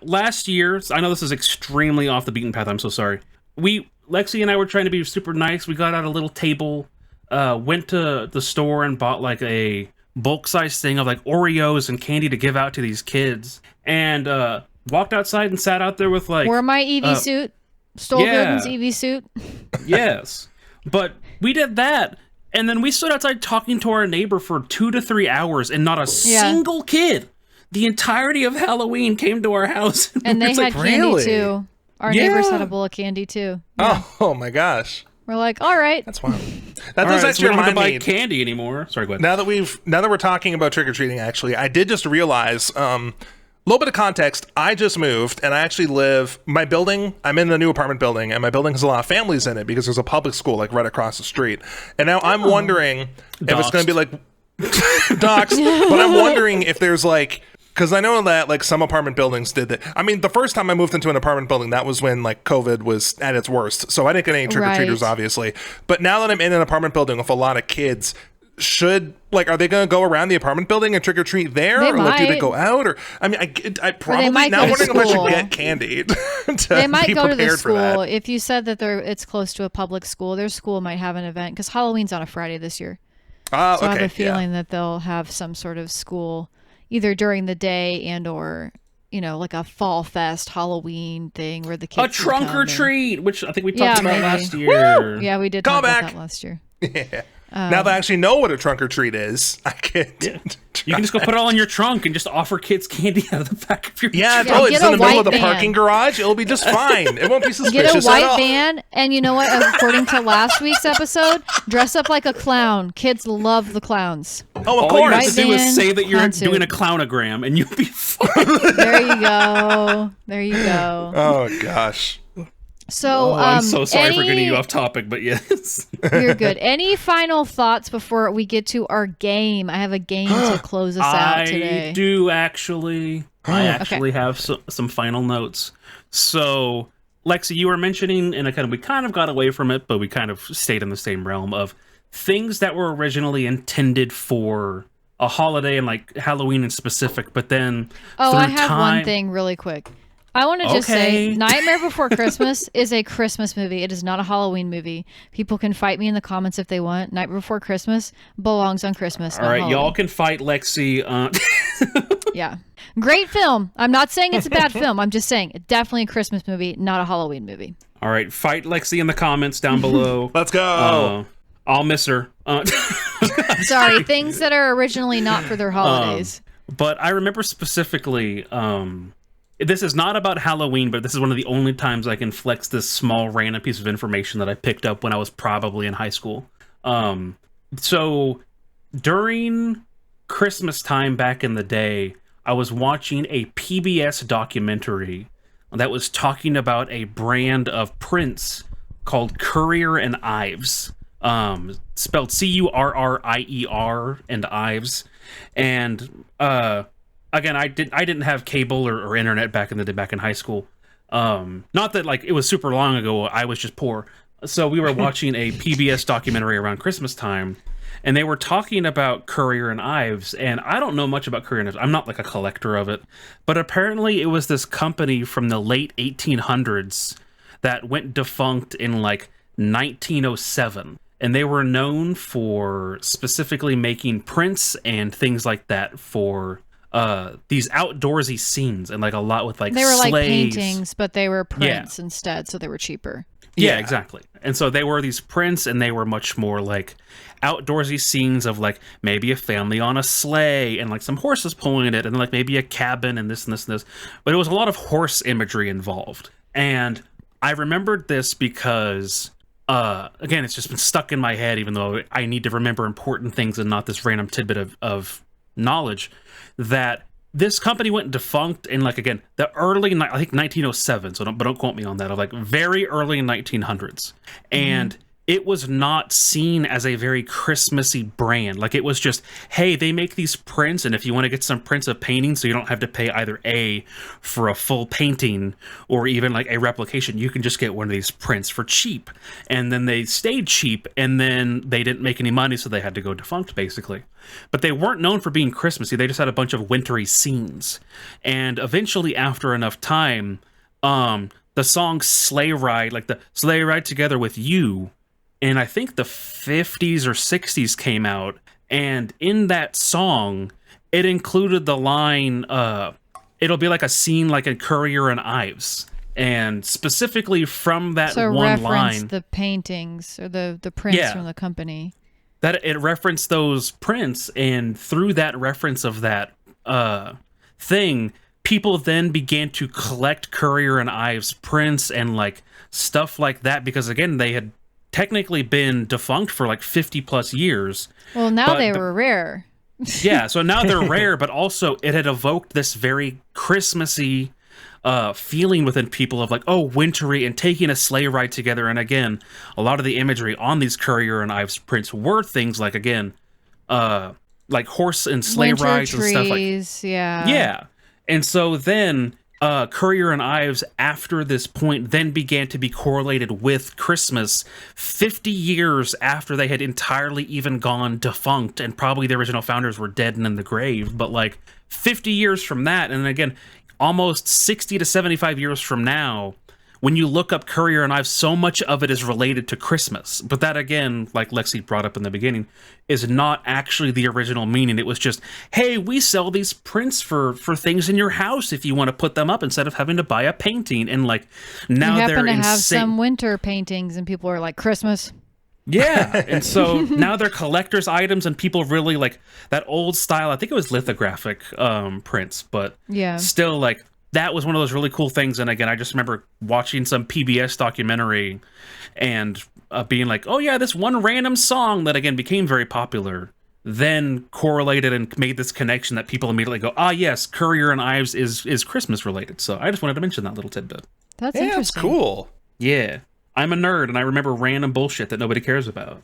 Speaker 3: Last year, I know this is extremely off the beaten path, I'm so sorry. Lexi and I were trying to be super nice. We got out a little table, went to the store and bought like a bulk size thing of like Oreos and candy to give out to these kids, and walked outside and sat out there with like...
Speaker 1: Wore my Eevee suit. Stole Gordon's Eevee suit.
Speaker 3: Yes. But we did that, and then we stood outside talking to our neighbor for 2 to 3 hours, and not a single kid the entirety of Halloween came to our house.
Speaker 1: And they had
Speaker 2: like,
Speaker 1: candy
Speaker 2: really?
Speaker 1: too. Our neighbors had a bowl of candy too. Yeah.
Speaker 2: Oh my gosh.
Speaker 1: We're like, all right.
Speaker 2: That's wild. That does actually
Speaker 3: so we don't have to
Speaker 2: remind
Speaker 3: buy
Speaker 2: me
Speaker 3: candy anymore. Sorry, go ahead.
Speaker 2: Now that we're talking about trick-or-treating, actually, I did just realize, little bit of context, I just moved, and I actually my building, I'm in a new apartment building, and my building has a lot of families in it because there's a public school like right across the street. And now I'm wondering if it's going to be like doxed, but I'm wondering if there's like, because I know that like some apartment buildings did that. I mean, the first time I moved into an apartment building, that was when like COVID was at its worst. So I didn't get any trick-or-treaters, obviously. But now that I'm in an apartment building with a lot of kids, are they going to go around the apartment building and trick-or-treat there?
Speaker 1: They
Speaker 2: or like, do they
Speaker 1: might.
Speaker 2: go out? Or I mean, I probably now wondering if I should get candy.
Speaker 1: They might
Speaker 2: be
Speaker 1: go to the
Speaker 2: prepared for
Speaker 1: school.
Speaker 2: that.
Speaker 1: If you said that it's close to a public school, their school might have an event, because Halloween's on a Friday this year. So
Speaker 2: Okay,
Speaker 1: I have a feeling that they'll have some sort of school either during the day and or, like a fall fest Halloween thing where the kids
Speaker 3: a trunk or treat, which I think we talked about
Speaker 1: maybe.
Speaker 3: last year.
Speaker 1: Yeah, we did
Speaker 2: Call
Speaker 1: talk
Speaker 2: back.
Speaker 1: about that last year.
Speaker 2: Yeah. Now that I actually know what a trunk or treat is, I can.
Speaker 3: Yeah. You can just go put it all in your trunk and just offer kids candy out of the back of your
Speaker 2: Yeah,
Speaker 3: trunk.
Speaker 2: totally.
Speaker 1: get
Speaker 2: It's in
Speaker 1: a
Speaker 2: the middle
Speaker 1: white
Speaker 2: of the
Speaker 1: van.
Speaker 2: parking garage. It'll be just fine. It won't be suspicious
Speaker 1: Get a
Speaker 2: at
Speaker 1: white
Speaker 2: all.
Speaker 1: van, and you know what? According to last week's episode, dress up like a clown. Kids love the clowns.
Speaker 2: Oh, of
Speaker 3: All you
Speaker 2: course.
Speaker 3: have to do is
Speaker 1: Van,
Speaker 3: say that you're
Speaker 1: clown suit.
Speaker 3: doing a clownogram and you'll be fine.
Speaker 1: There you go. There you go.
Speaker 2: Oh gosh.
Speaker 1: So,
Speaker 3: I'm so sorry for
Speaker 1: any-
Speaker 3: getting you off topic, but yes.
Speaker 1: You're good. Any final thoughts before we get to our game? I have a game to close us out today.
Speaker 3: I do actually. I actually have some final notes. So, Lexi, you were mentioning, and we kind of got away from it, but we kind of stayed in the same realm of things that were originally intended for a holiday and like Halloween in specific, but then
Speaker 1: Oh,
Speaker 3: through
Speaker 1: I have one
Speaker 3: time-
Speaker 1: thing really quick. I want to just say
Speaker 3: Okay.
Speaker 1: Nightmare Before Christmas is a Christmas movie. It is not a Halloween movie. People can fight me in the comments if they want. Nightmare Before Christmas belongs on Christmas.
Speaker 3: All
Speaker 1: not
Speaker 3: right,
Speaker 1: Halloween.
Speaker 3: y'all can fight Lexi.
Speaker 1: Yeah. Great film. I'm not saying it's a bad film. I'm just saying it's definitely a Christmas movie, not a Halloween movie.
Speaker 3: All right, fight Lexi in the comments down below.
Speaker 2: Let's go.
Speaker 3: I'll miss her.
Speaker 1: Sorry, things that are originally not for their holidays.
Speaker 3: But I remember specifically, this is not about Halloween, but this is one of the only times I can flex this small random piece of information that I picked up when I was probably in high school. So during Christmas time back in the day, I was watching a PBS documentary that was talking about a brand of prints called Currier and Ives. Spelled Currier and Ives. And again, I didn't have cable or internet back in the day, back in high school. Not that like it was super long ago. I was just poor. So we were watching a PBS documentary around Christmas time, and they were talking about Currier and Ives. And I don't know much about Currier and Ives. I'm not like a collector of it, but apparently it was this company from the late 1800s that went defunct in like 1907. And they were known for specifically making prints and things like that for these outdoorsy scenes, and like a lot with like
Speaker 1: They were like
Speaker 3: sleighs.
Speaker 1: paintings, but they were prints instead, so they were cheaper.
Speaker 3: Yeah, exactly. And so they were these prints, and they were much more like outdoorsy scenes of like maybe a family on a sleigh and like some horses pulling it, and then like maybe a cabin and this and this and this. But it was a lot of horse imagery involved. And I remembered this because again, it's just been stuck in my head, even though I need to remember important things and not this random tidbit of knowledge, that this company went defunct in like, again, the early, I think 1907, so don't quote me on that, of like very early 1900s. And it was not seen as a very Christmassy brand. Like it was just, hey, they make these prints, and if you want to get some prints of paintings so you don't have to pay either A for a full painting or even like a replication, you can just get one of these prints for cheap. And then they stayed cheap, and then they didn't make any money, so they had to go defunct basically. But they weren't known for being Christmassy. They just had a bunch of wintry scenes. And eventually, after enough time, the song Sleigh Ride, like the Sleigh Ride Together with You, and I think the 50s or 60s came out, and in that song, it included the line, it'll be like a scene like in Currier and Ives. And specifically from that
Speaker 1: So
Speaker 3: one
Speaker 1: reference
Speaker 3: line,
Speaker 1: the paintings or the prints
Speaker 3: Yeah.
Speaker 1: from the company.
Speaker 3: that it referenced those prints, and through that reference of that thing, people then began to collect Currier and Ives prints and like stuff like that, because again, they had technically been defunct for like 50 plus years.
Speaker 1: Well, now
Speaker 3: But
Speaker 1: they
Speaker 3: the-
Speaker 1: were rare.
Speaker 3: Yeah, so now they're rare, but also it had evoked this very Christmassy feeling within people of like, oh, wintry, and taking a sleigh ride together. And again, a lot of the imagery on these Currier and Ives prints were things like, again, like horse and sleigh
Speaker 1: Winter
Speaker 3: rides
Speaker 1: trees,
Speaker 3: and stuff like.
Speaker 1: yeah.
Speaker 3: Yeah, and so then Currier and Ives, after this point, then began to be correlated with Christmas 50 years after they had entirely even gone defunct, and probably the original founders were dead and in the grave, but like 50 years from that, and again, almost 60 to 75 years from now, when you look up Currier and Ives, so much of it is related to Christmas. But that, again, like Lexi brought up in the beginning, is not actually the original meaning. It was just, hey, we sell these prints for things in your house if you want to put them up instead of having to buy a painting. And like now
Speaker 1: You
Speaker 3: they're
Speaker 1: happen to have
Speaker 3: insane.
Speaker 1: some winter paintings, and people are like, Christmas.
Speaker 3: Yeah, and so now they're collector's items, and people really like that old style. I think it was lithographic prints, but
Speaker 1: Yeah.
Speaker 3: still, like, that was one of those really cool things. And again, I just remember watching some PBS documentary and being like, oh yeah, this one random song that again became very popular then correlated and made this connection that people immediately go, ah yes, Courier and Ives is Christmas related. So I just wanted to mention that little tidbit.
Speaker 1: That's
Speaker 2: Yeah,
Speaker 1: interesting.
Speaker 2: that's cool.
Speaker 3: Yeah. I'm a nerd and I remember random bullshit that nobody cares about.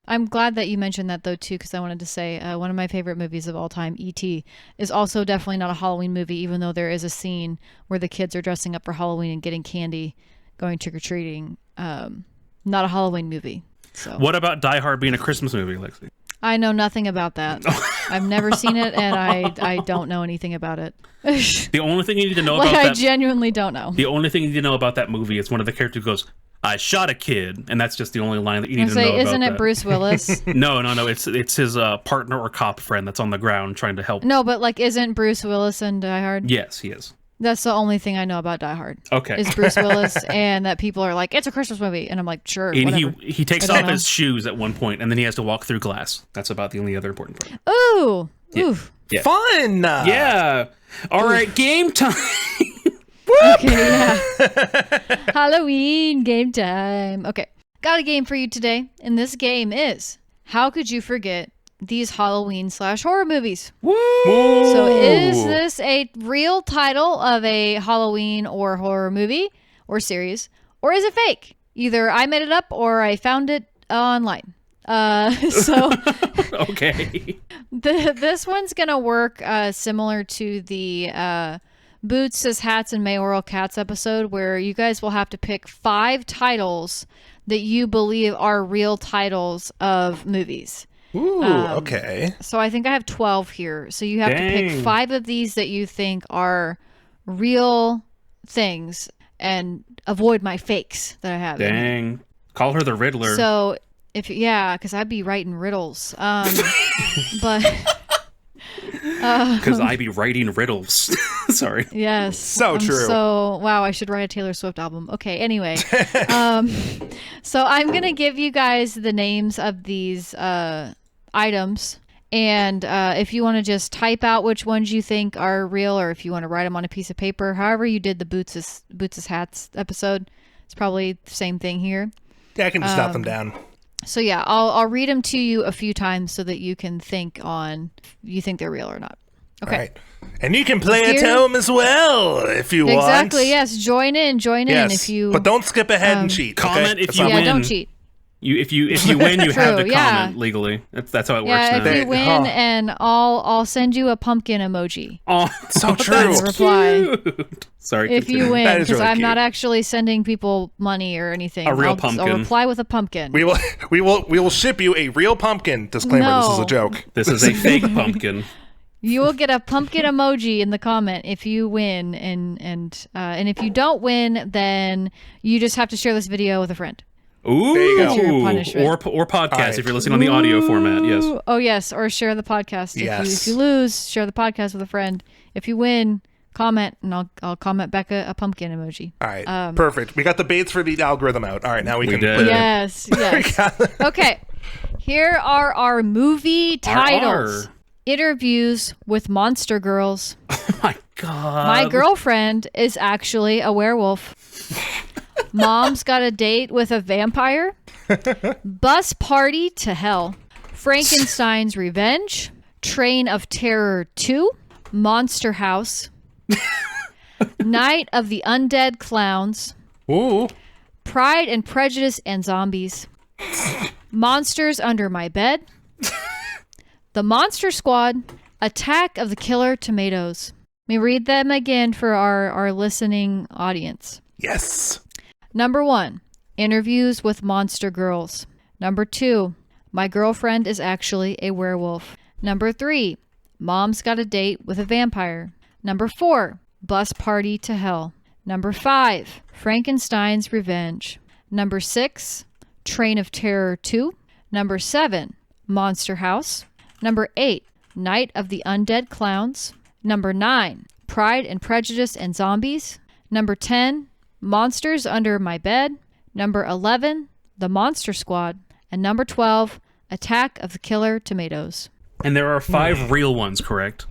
Speaker 1: I'm glad that you mentioned that though too, because I wanted to say one of my favorite movies of all time, E.T., is also definitely not a Halloween movie, even though there is a scene where the kids are dressing up for Halloween and getting candy, going trick or treating. Not a Halloween movie. So
Speaker 3: What about Die Hard being a Christmas movie, Lexi?
Speaker 1: I know nothing about that. I've never seen it, and I don't know anything about it.
Speaker 3: The only thing you need to know
Speaker 1: Like,
Speaker 3: about
Speaker 1: I
Speaker 3: that
Speaker 1: genuinely don't know.
Speaker 3: the only thing you need to know about that movie is one of the characters goes, I shot a kid, and that's just the only line that you need to know about
Speaker 1: Isn't it
Speaker 3: that.
Speaker 1: Bruce Willis?
Speaker 3: No, it's his partner or cop friend that's on the ground trying to help.
Speaker 1: No, but like, isn't Bruce Willis in Die Hard?
Speaker 3: Yes, he is.
Speaker 1: That's the only thing I know about Die Hard.
Speaker 3: Okay.
Speaker 1: Is Bruce Willis, and that people are like, it's a Christmas movie, and I'm like, sure,
Speaker 3: And
Speaker 1: whatever.
Speaker 3: he takes
Speaker 1: I don't
Speaker 3: off
Speaker 1: know.
Speaker 3: his shoes at one point, and then he has to walk through glass. That's about the only other important part.
Speaker 1: Ooh,
Speaker 3: Yeah.
Speaker 1: oof.
Speaker 3: Yeah.
Speaker 2: Fun.
Speaker 3: Yeah. All right, game time.
Speaker 1: Okay, yeah. Halloween game time. Okay, got a game for you today, and this game is how could you forget these Halloween/horror movies?
Speaker 3: Woo!
Speaker 1: So is this a real title of a Halloween or horror movie or series, or is it fake? Either I made it up or I found it online. So
Speaker 3: Okay.
Speaker 1: this one's gonna work similar to the Boots as Hats and Mayoral Cats episode, where you guys will have to pick 5 titles that you believe are real titles of movies.
Speaker 2: Ooh, okay.
Speaker 1: So I think I have 12 here. So you have to pick
Speaker 3: Dang.
Speaker 1: 5 of these that you think are real things and avoid my fakes that I have. in here.
Speaker 3: Dang. Call her the Riddler.
Speaker 1: So because I'd be writing riddles. But
Speaker 3: Because I be writing riddles. Sorry.
Speaker 1: yes,
Speaker 2: So true.
Speaker 1: So wow, I should write a Taylor Swift album. Okay, anyway, so I'm gonna give you guys the names of these items, and if you want to just type out which ones you think are real, or if you want to write them on a piece of paper, however you did the Boots as Hats episode, it's probably the same thing here.
Speaker 2: Yeah, I can just jot them down.
Speaker 1: So yeah, I'll read them to you a few times so that you can think on if you think they're real or not. Okay.
Speaker 2: All right. And you can play at
Speaker 1: Here-
Speaker 2: home as well if you want.
Speaker 1: Exactly. Yes. Join in.
Speaker 2: Yes.
Speaker 1: If you
Speaker 2: But don't skip ahead and cheat.
Speaker 3: Comment
Speaker 2: okay?
Speaker 3: if
Speaker 2: That's
Speaker 3: you
Speaker 2: not-
Speaker 1: yeah,
Speaker 3: win.
Speaker 1: don't cheat.
Speaker 3: If you win, you have
Speaker 1: True,
Speaker 3: to
Speaker 1: yeah.
Speaker 3: comment legally. That's how it works
Speaker 1: Yeah,
Speaker 3: now.
Speaker 1: if you
Speaker 2: They-
Speaker 1: win,
Speaker 2: huh.
Speaker 1: and I'll send you a pumpkin emoji.
Speaker 3: Oh,
Speaker 2: So true.
Speaker 3: that's
Speaker 1: Reply.
Speaker 3: cute. Sorry.
Speaker 1: If you
Speaker 3: continue.
Speaker 1: win,
Speaker 2: That is
Speaker 1: because
Speaker 2: really
Speaker 1: I'm not
Speaker 2: cute.
Speaker 1: actually sending people money or anything.
Speaker 3: A real
Speaker 1: I'll
Speaker 3: pumpkin.
Speaker 1: reply with a pumpkin.
Speaker 2: We will ship you a real pumpkin. Disclaimer, this is
Speaker 1: No.
Speaker 2: a joke.
Speaker 3: This is a fake pumpkin.
Speaker 1: You will get a pumpkin emoji in the comment if you win, and if you don't win, then you just have to share this video with a friend.
Speaker 3: Ooh.
Speaker 2: There you go.
Speaker 1: That's your punishment.
Speaker 3: Or podcast
Speaker 2: right.
Speaker 3: if you're listening on the audio format. Yes.
Speaker 1: Ooh. Oh yes, or share the podcast.
Speaker 2: Yes.
Speaker 1: If you lose, share the podcast with a friend. If you win, comment, and I'll comment back a pumpkin emoji.
Speaker 2: All right. Perfect. We got the baits for the algorithm out. All right. Now we can.
Speaker 3: did.
Speaker 2: put it in.
Speaker 1: Yes, yes. Okay, here are our movie titles. Interviews with Monster Girls.
Speaker 3: Oh my god.
Speaker 1: My girlfriend is actually a werewolf. Mom's got a date with a vampire. Bus party to hell. Frankenstein's Revenge. Train of Terror 2. Monster House. Night of the Undead Clowns.
Speaker 2: Ooh.
Speaker 1: Pride and Prejudice and Zombies. Monsters Under My Bed. The Monster Squad. Attack of the Killer Tomatoes. Let me read them again for our listening audience.
Speaker 2: Yes.
Speaker 1: Number 1, interviews with monster girls. Number 2, my girlfriend is actually a werewolf. Number 3, mom's got a date with a vampire. Number 4, bus party to hell. Number 5, Frankenstein's Revenge. Number 6, Train of Terror 2. Number 7, Monster House. Number 8, Night of the Undead Clowns. Number 9, Pride and Prejudice and Zombies. Number 10, Monsters Under My Bed. Number 11, The Monster Squad, and number 12, Attack of the Killer Tomatoes.
Speaker 3: And there are 5 real ones, correct?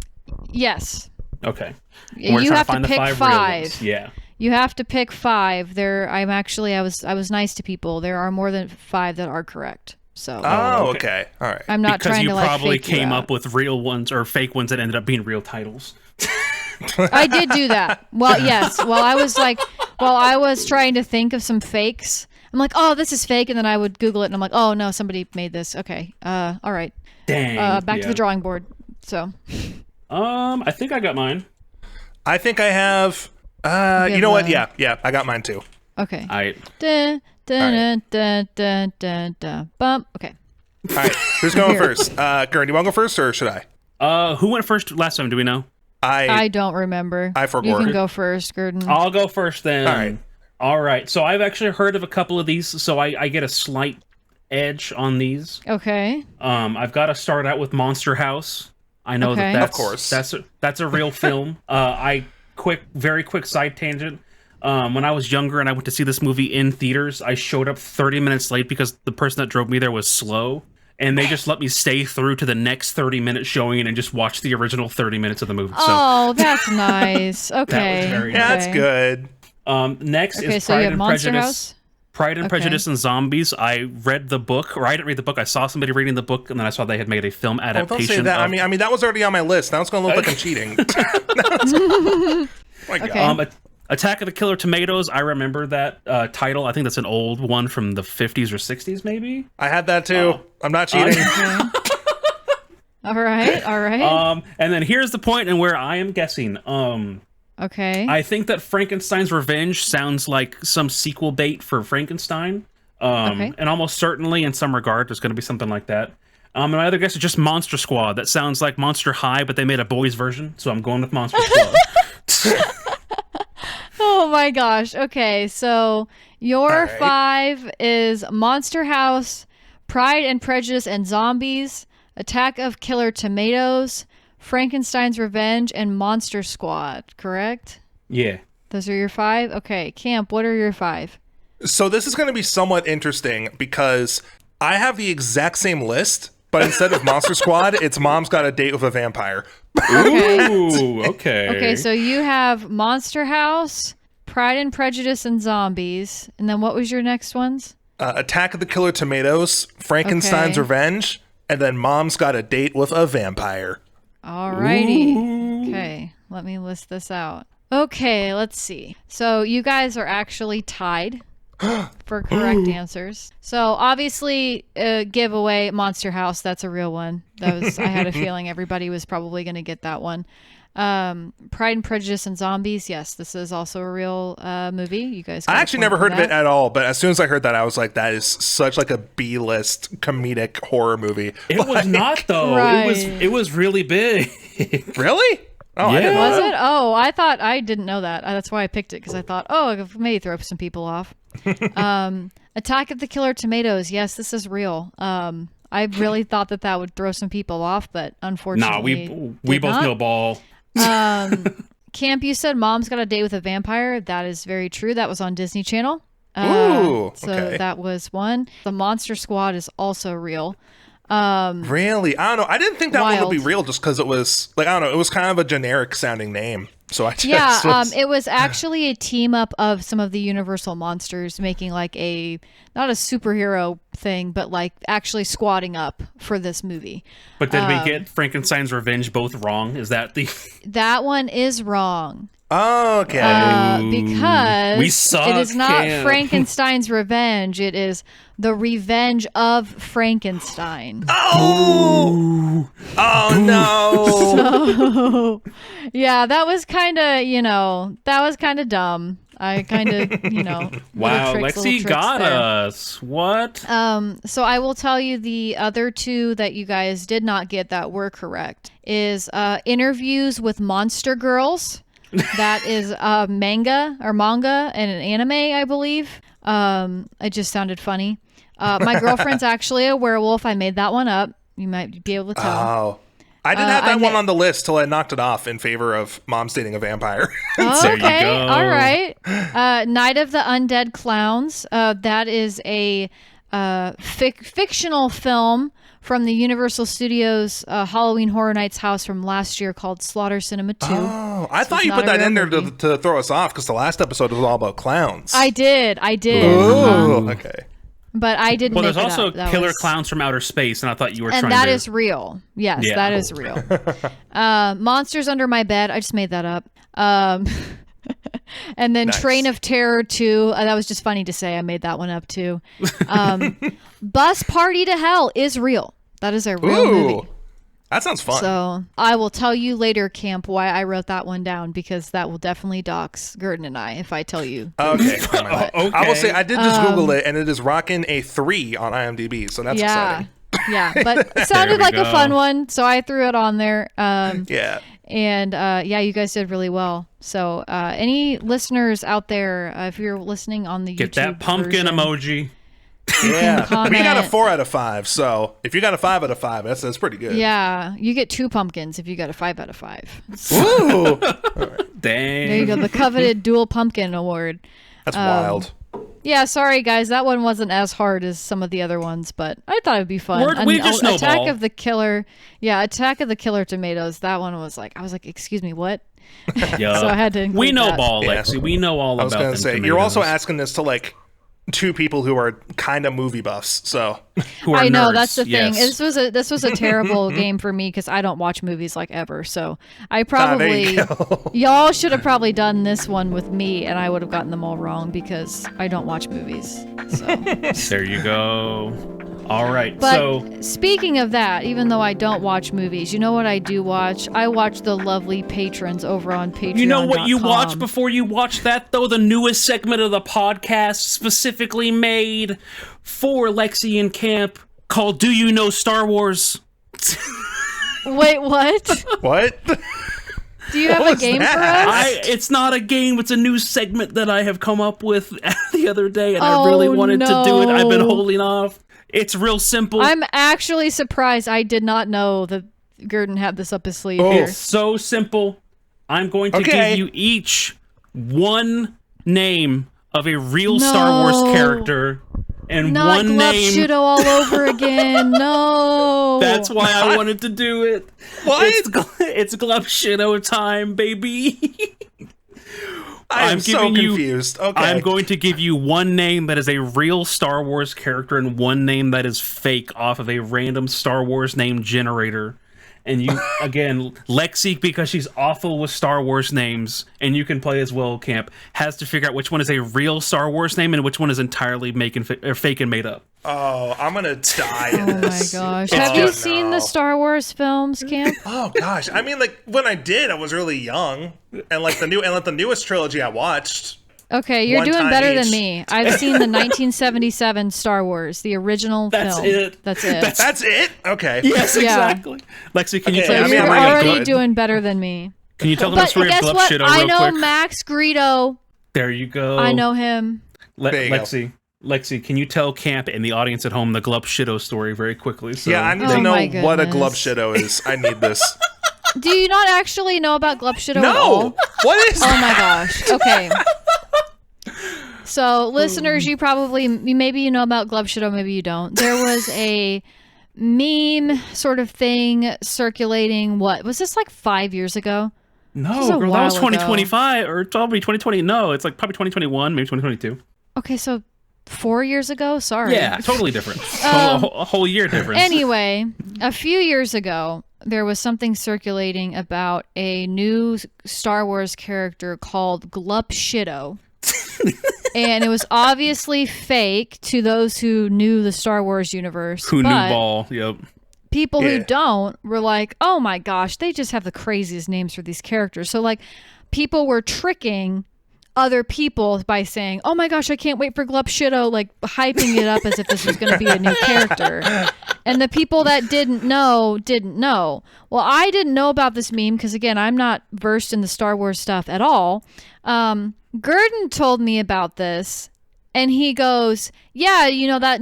Speaker 1: Yes.
Speaker 3: Okay.
Speaker 1: You have to pick 5.
Speaker 3: Yeah.
Speaker 1: You have to pick 5. I was nice to people. There are more than 5 that are correct. So.
Speaker 2: Oh, okay. All right.
Speaker 1: I'm not
Speaker 3: because
Speaker 1: trying to
Speaker 3: you probably
Speaker 1: fake you
Speaker 3: came
Speaker 1: out.
Speaker 3: up with real ones or fake ones that ended up being real titles.
Speaker 1: I did do that. Well, yes. While I was trying to think of some fakes, I'm like, oh, this is fake, and then I would Google it, and I'm like, oh no, somebody made this. Okay. All right.
Speaker 3: Dang.
Speaker 1: Back to the drawing board. So.
Speaker 3: I think I got mine.
Speaker 2: I think I have. You know what? Yeah, I got mine too.
Speaker 1: Okay.
Speaker 3: I.
Speaker 1: Dun, dun, dun, dun, dun, dun, bump. Okay.
Speaker 2: All right, who's going first? Gurn, you want to go first, or should I?
Speaker 3: Who went first last time? Do we know?
Speaker 1: I don't remember.
Speaker 2: I forgot.
Speaker 1: You can go first, Gurdon.
Speaker 3: I'll go first then.
Speaker 2: All right.
Speaker 3: All right. So I've actually heard of a couple of these, so I get a slight edge on these.
Speaker 1: Okay.
Speaker 3: I've got to start out with Monster House. I know
Speaker 1: Okay.
Speaker 3: that's
Speaker 2: Of course.
Speaker 3: that's a real film. Very quick side tangent. When I was younger and I went to see this movie in theaters, I showed up 30 minutes late because the person that drove me there was slow. And they just let me stay through to the next 30-minute showing and just watch the original 30 minutes of the movie.
Speaker 1: Oh, that's nice. Okay.
Speaker 3: That was very
Speaker 2: Yeah,
Speaker 3: nice.
Speaker 2: that's good.
Speaker 3: Next
Speaker 1: Okay,
Speaker 3: is
Speaker 1: so you
Speaker 3: Pride
Speaker 1: have
Speaker 3: and
Speaker 1: Monster
Speaker 3: Prejudice.
Speaker 1: House?
Speaker 3: Pride and
Speaker 1: Okay.
Speaker 3: Prejudice and Zombies. I read the book, or I didn't read the book. I saw somebody reading the book, and then I saw they had made a film
Speaker 2: Oh,
Speaker 3: adaptation.
Speaker 2: don't say that.
Speaker 3: Of,
Speaker 2: I mean, that was already on my list. Now it's going to look like I'm cheating. My God.
Speaker 1: Okay.
Speaker 3: Attack of the Killer Tomatoes. I remember that title. I think that's an old one from the 50s or 60s, maybe.
Speaker 2: I had that too. I'm not cheating.
Speaker 1: All right.
Speaker 3: And then here's the point in where I am guessing.
Speaker 1: Okay.
Speaker 3: I think that Frankenstein's Revenge sounds like some sequel bait for Frankenstein.
Speaker 1: Okay.
Speaker 3: And almost certainly, in some regard, there's going to be something like that. And my other guess is just Monster Squad. That sounds like Monster High, but they made a boys version, so I'm going with Monster Squad.
Speaker 1: Oh my gosh. Okay, so your
Speaker 2: All right.
Speaker 1: 5 is Monster House, Pride and Prejudice and Zombies, Attack of Killer Tomatoes, Frankenstein's Revenge, and Monster Squad, correct?
Speaker 3: Yeah.
Speaker 1: Those are your 5? Okay, Camp, what are your 5?
Speaker 2: So this is going to be somewhat interesting because I have the exact same list, but instead of Monster Squad, it's Mom's Got a Date with a Vampire.
Speaker 1: Okay.
Speaker 3: Ooh, okay.
Speaker 1: Okay, so you have Monster House, Pride and Prejudice and Zombies, and then what was your next ones?
Speaker 2: Attack of the Killer Tomatoes, Frankenstein's
Speaker 1: Okay.
Speaker 2: Revenge, and then Mom's Got a Date with a Vampire.
Speaker 1: Alrighty. Okay, let me list this out. Okay, let's see. So you guys are actually tied for correct answers. So obviously, giveaway Monster House. That's a real one. I had a feeling everybody was probably going to get that one. Pride and Prejudice and Zombies. Yes, this is also a real movie. You guys.
Speaker 2: I actually never heard of it at all, but as soon as I heard that, I was like, that is such like a B-list comedic horror movie.
Speaker 3: It was not, though.
Speaker 1: Right.
Speaker 3: It was really big.
Speaker 2: Really? Oh, I
Speaker 3: Yeah.
Speaker 2: didn't know
Speaker 1: Was
Speaker 2: that.
Speaker 1: it? Oh, I didn't know that. That's why I picked it because I thought, oh, it may throw some people off. Attack of the Killer Tomatoes. Yes, this is real. I really thought that would throw some people off, but unfortunately,
Speaker 3: we
Speaker 1: did
Speaker 3: both
Speaker 1: not.
Speaker 3: know ball.
Speaker 1: Camp, you said Mom's Got a Date with a Vampire. That is very true. That was on Disney Channel.
Speaker 2: Ooh,
Speaker 1: So
Speaker 2: okay.
Speaker 1: that was one. The Monster Squad is also real.
Speaker 2: Really? I don't know. I didn't think that one would be
Speaker 1: Wild.
Speaker 2: real just because it was like, I don't know, it was kind of a generic sounding name. So I just
Speaker 1: Yeah,
Speaker 2: was-
Speaker 1: it was actually a team up of some of the Universal monsters making like not a superhero thing, but like actually squatting up for this movie.
Speaker 3: But did we get Frankenstein's Revenge both wrong? Is that the...
Speaker 1: That one is wrong.
Speaker 2: okay.
Speaker 1: Because
Speaker 3: We suck,
Speaker 1: it is not
Speaker 3: Camp.
Speaker 1: Frankenstein's Revenge. It is the Revenge of Frankenstein.
Speaker 2: Oh no.
Speaker 1: Yeah, that was kind of dumb. I kind of,
Speaker 3: Wow,
Speaker 1: little
Speaker 3: Lexi
Speaker 1: tricks
Speaker 3: got
Speaker 1: there.
Speaker 3: us. What?
Speaker 1: So I will tell you the other 2 that you guys did not get that were correct is Interviews with Monster Girls. That is manga and an anime, I believe. It just sounded funny. My girlfriend's actually a werewolf. I made that one up. You might be able to tell.
Speaker 2: Oh. I did have
Speaker 1: I
Speaker 2: that one
Speaker 1: ma-
Speaker 2: on the list till I knocked it off in favor of Mom's Dating a Vampire.
Speaker 3: There you
Speaker 1: Okay,
Speaker 3: go.
Speaker 1: all right. Night of the Undead Clowns. That is a fictional film from the Universal Studios Halloween Horror Nights house from last year called Slaughter Cinema 2.
Speaker 2: Oh, I thought you put that in there to throw us off because the last episode was all about clowns.
Speaker 1: I did.
Speaker 2: Oh, okay.
Speaker 1: But I didn't.
Speaker 3: Well,
Speaker 1: make
Speaker 3: there's
Speaker 1: it
Speaker 3: also
Speaker 1: up.
Speaker 3: killer clowns from outer space, and I thought you were trying to.
Speaker 1: And that is real. Yes,
Speaker 3: Yeah.
Speaker 1: that is real. Monsters Under My Bed. I just made that up. And then
Speaker 2: Nice.
Speaker 1: Train of Terror 2. That was just funny to say. I made that one up too. Bus Party to Hell is real. That is a real movie.
Speaker 2: That sounds fun.
Speaker 1: So I will tell you later, Camp, why I wrote that one down, because that will definitely dox Gurdon and I if I tell you.
Speaker 2: Okay.
Speaker 3: Okay.
Speaker 2: I will say I did just Google it, and it is rocking a 3 on IMDb, so that's exciting.
Speaker 1: Yeah, but it sounded like a fun one, so I threw it on there.
Speaker 2: Yeah.
Speaker 1: And you guys did really well. So any listeners out there, if you're listening on the
Speaker 3: Get
Speaker 1: YouTube
Speaker 3: that pumpkin
Speaker 1: version,
Speaker 3: emoji.
Speaker 2: Yeah.
Speaker 1: comment.
Speaker 2: We got a 4 out of 5, so if you got a 5 out of 5, that's pretty good.
Speaker 1: Yeah, you get 2 pumpkins if you got a 5 out of 5.
Speaker 2: Ooh.
Speaker 3: Dang.
Speaker 1: There you go, the coveted dual pumpkin award.
Speaker 2: That's wild.
Speaker 1: Yeah, sorry guys, that one wasn't as hard as some of the other ones, but I thought it'd be fun.
Speaker 3: We just snowball.
Speaker 1: Attack of the Killer Tomatoes. That one was like, I was like, excuse me, what?
Speaker 3: Yo.
Speaker 1: So I had to include
Speaker 3: We know
Speaker 1: that.
Speaker 3: ball, Lexi. We know all
Speaker 2: I was
Speaker 3: about
Speaker 2: going
Speaker 3: them
Speaker 2: to say,
Speaker 3: tomatoes.
Speaker 2: you're also asking this to like 2 people who are kind of movie buffs, so.
Speaker 3: Who are
Speaker 1: I know,
Speaker 3: nerds.
Speaker 1: that's the thing.
Speaker 3: Yes.
Speaker 1: This was a terrible game for me because I don't watch movies like ever. So I
Speaker 2: There
Speaker 1: probably
Speaker 2: you go.
Speaker 1: y'all should have probably done this one with me, and I would have gotten them all wrong because I don't watch movies. So.
Speaker 3: There you go. All right.
Speaker 1: But
Speaker 3: so
Speaker 1: speaking of that, even though I don't watch movies, you know what I do watch? I watch the lovely patrons over on Patreon.
Speaker 3: you know what you watch before you watch that, though? The newest segment of the podcast specifically made for Lexi and Camp called Do You Know Star Wars?
Speaker 1: Wait, what?
Speaker 2: What?
Speaker 1: Do you have a
Speaker 2: was
Speaker 1: game for
Speaker 2: that?
Speaker 1: us?
Speaker 3: It's not a game. It's a new segment that I have come up with the other day, and I
Speaker 1: Oh,
Speaker 3: really wanted to do it. I've been
Speaker 1: no.
Speaker 3: holding off. It's real simple.
Speaker 1: I'm actually surprised. I did not know that Gurdon had this up his sleeve
Speaker 2: Oh.
Speaker 1: here.
Speaker 3: It's so simple. I'm going to
Speaker 2: Okay.
Speaker 3: give you each one name of a real Star Wars
Speaker 1: No.
Speaker 3: character and
Speaker 1: Not
Speaker 3: one
Speaker 1: Glove
Speaker 3: name.
Speaker 1: Shudo all over again. No.
Speaker 3: That's why I wanted to do it.
Speaker 2: What?
Speaker 3: It's Glove Shido time, baby.
Speaker 2: I'm so
Speaker 3: giving you-
Speaker 2: confused. Okay.
Speaker 3: I'm going to give you one name that is a real Star Wars character and one name that is fake off of a random Star Wars name generator. And you, again, Lexi, because she's awful with Star Wars names, and you can play as well, Camp, has to figure out which one is a real Star Wars name and which one is entirely fake and made up.
Speaker 2: Oh, I'm gonna die in
Speaker 1: Oh my
Speaker 2: this.
Speaker 1: gosh.
Speaker 2: Oh,
Speaker 1: Have you
Speaker 2: no.
Speaker 1: seen the Star Wars films, Camp?
Speaker 2: Oh gosh, I mean, like when I did, I was really young, and like the newest trilogy I watched.
Speaker 1: Okay, you're
Speaker 2: One
Speaker 1: doing
Speaker 2: time
Speaker 1: better
Speaker 2: each.
Speaker 1: than me. I've seen the 1977 Star Wars, the original
Speaker 3: That's
Speaker 1: film.
Speaker 3: it.
Speaker 1: That's it.
Speaker 2: That's it. Okay.
Speaker 3: Yes,
Speaker 1: Yeah.
Speaker 3: exactly. Lexi, can you
Speaker 2: Okay,
Speaker 3: tell
Speaker 2: I
Speaker 3: us
Speaker 2: mean,
Speaker 1: you're
Speaker 2: I might get
Speaker 1: already
Speaker 2: good.
Speaker 1: doing better than me.
Speaker 3: Can you tell them the
Speaker 1: But
Speaker 3: story of
Speaker 1: guess
Speaker 3: Glove
Speaker 1: what?
Speaker 3: Shido
Speaker 1: I
Speaker 3: real
Speaker 1: know
Speaker 3: quick?
Speaker 1: Max Greedo.
Speaker 3: There you go.
Speaker 1: I know him.
Speaker 2: There you go.
Speaker 3: Lexi, can you tell Camp and the audience at home the Glub Shido story very quickly? So
Speaker 2: Yeah, I need
Speaker 1: Oh
Speaker 2: to know
Speaker 1: my
Speaker 2: what a
Speaker 1: goodness.
Speaker 2: glove shido is. I need this.
Speaker 1: Do you not actually know about Glub Shido at all?
Speaker 2: No. What is?
Speaker 1: Oh my gosh. Okay. So, listeners, maybe you know about Glub Shido, maybe you don't. There was a meme sort of thing circulating. What was this, like 5 years ago? This is
Speaker 3: No,
Speaker 1: a
Speaker 3: girl, that was
Speaker 1: while ago.
Speaker 3: 2025 or probably 2020. No, it's like probably 2021, maybe 2022.
Speaker 1: Okay, so 4 years ago. Sorry.
Speaker 3: Yeah, totally different. a whole year difference.
Speaker 1: Anyway, a few years ago, there was something circulating about a new Star Wars character called Glup Shido. And it was obviously fake to those who knew the Star Wars universe.
Speaker 3: Who knew
Speaker 1: but
Speaker 3: ball? Yep.
Speaker 1: people who
Speaker 2: Yeah.
Speaker 1: don't were like, oh my gosh, they just have the craziest names for these characters. So, like, people were tricking other people by saying, oh my gosh, I can't wait for Glup Shido, like hyping it up as if this was going to be a new character. And the people that didn't know. Well, I didn't know about this meme because, again, I'm not versed in the Star Wars stuff at all. Gurdon told me about this, and he goes, yeah, you know that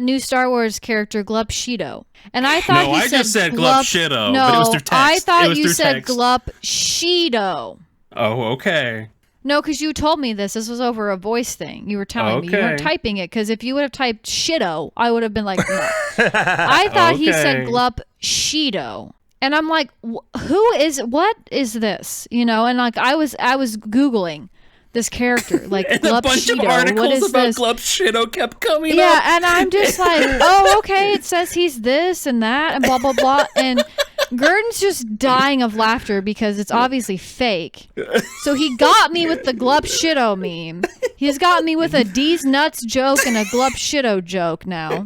Speaker 1: new Star Wars character, Glup Shido. And I thought
Speaker 3: No,
Speaker 1: he
Speaker 3: I
Speaker 1: said
Speaker 3: just said Glup Shido,
Speaker 1: No,
Speaker 3: but it was through text.
Speaker 1: I
Speaker 3: It
Speaker 1: thought
Speaker 3: was
Speaker 1: you
Speaker 3: through
Speaker 1: said
Speaker 3: text.
Speaker 1: Glup Shido.
Speaker 3: Oh, okay.
Speaker 1: No, because you told me this. This was over a voice thing. You were telling me. You weren't
Speaker 3: Okay.
Speaker 1: typing it, because if you would have typed shitto, I would have been like, no. I thought he said
Speaker 3: Okay.
Speaker 1: glup shido. And I'm like, what is this? You know, and like I was Googling this character, like
Speaker 3: And a
Speaker 1: glup
Speaker 3: bunch of
Speaker 1: shido. What
Speaker 3: articles
Speaker 1: is
Speaker 3: about
Speaker 1: this?
Speaker 3: Glup Shido kept coming up.
Speaker 1: Yeah, and I'm just like, oh, okay, it says he's this and that and blah, blah, blah. And Gurdon's just dying of laughter because it's obviously fake. So he got me with the glup shitto meme. He's got me with a D's nuts joke and a glup shitto joke now.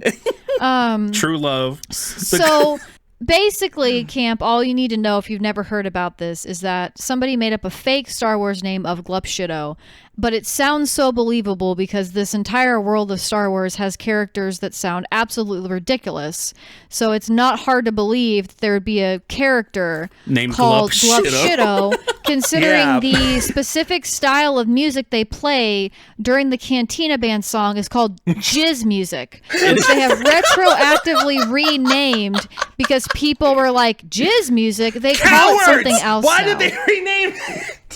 Speaker 3: True love.
Speaker 1: So basically, Camp, all you need to know if you've never heard about this is that somebody made up a fake Star Wars name of Glup Shido, but it sounds so believable because this entire world of Star Wars has characters that sound absolutely ridiculous. So it's not hard to believe that there would be a character
Speaker 3: Named
Speaker 1: called
Speaker 3: Glup
Speaker 1: Glup
Speaker 3: Shido.
Speaker 1: Shido, considering
Speaker 2: Yeah.
Speaker 1: the specific style of music they play during the Cantina Band song is called jizz music, which they have retroactively renamed because people were like, jizz music? They call it something else
Speaker 2: Why
Speaker 1: now.
Speaker 2: did they rename it?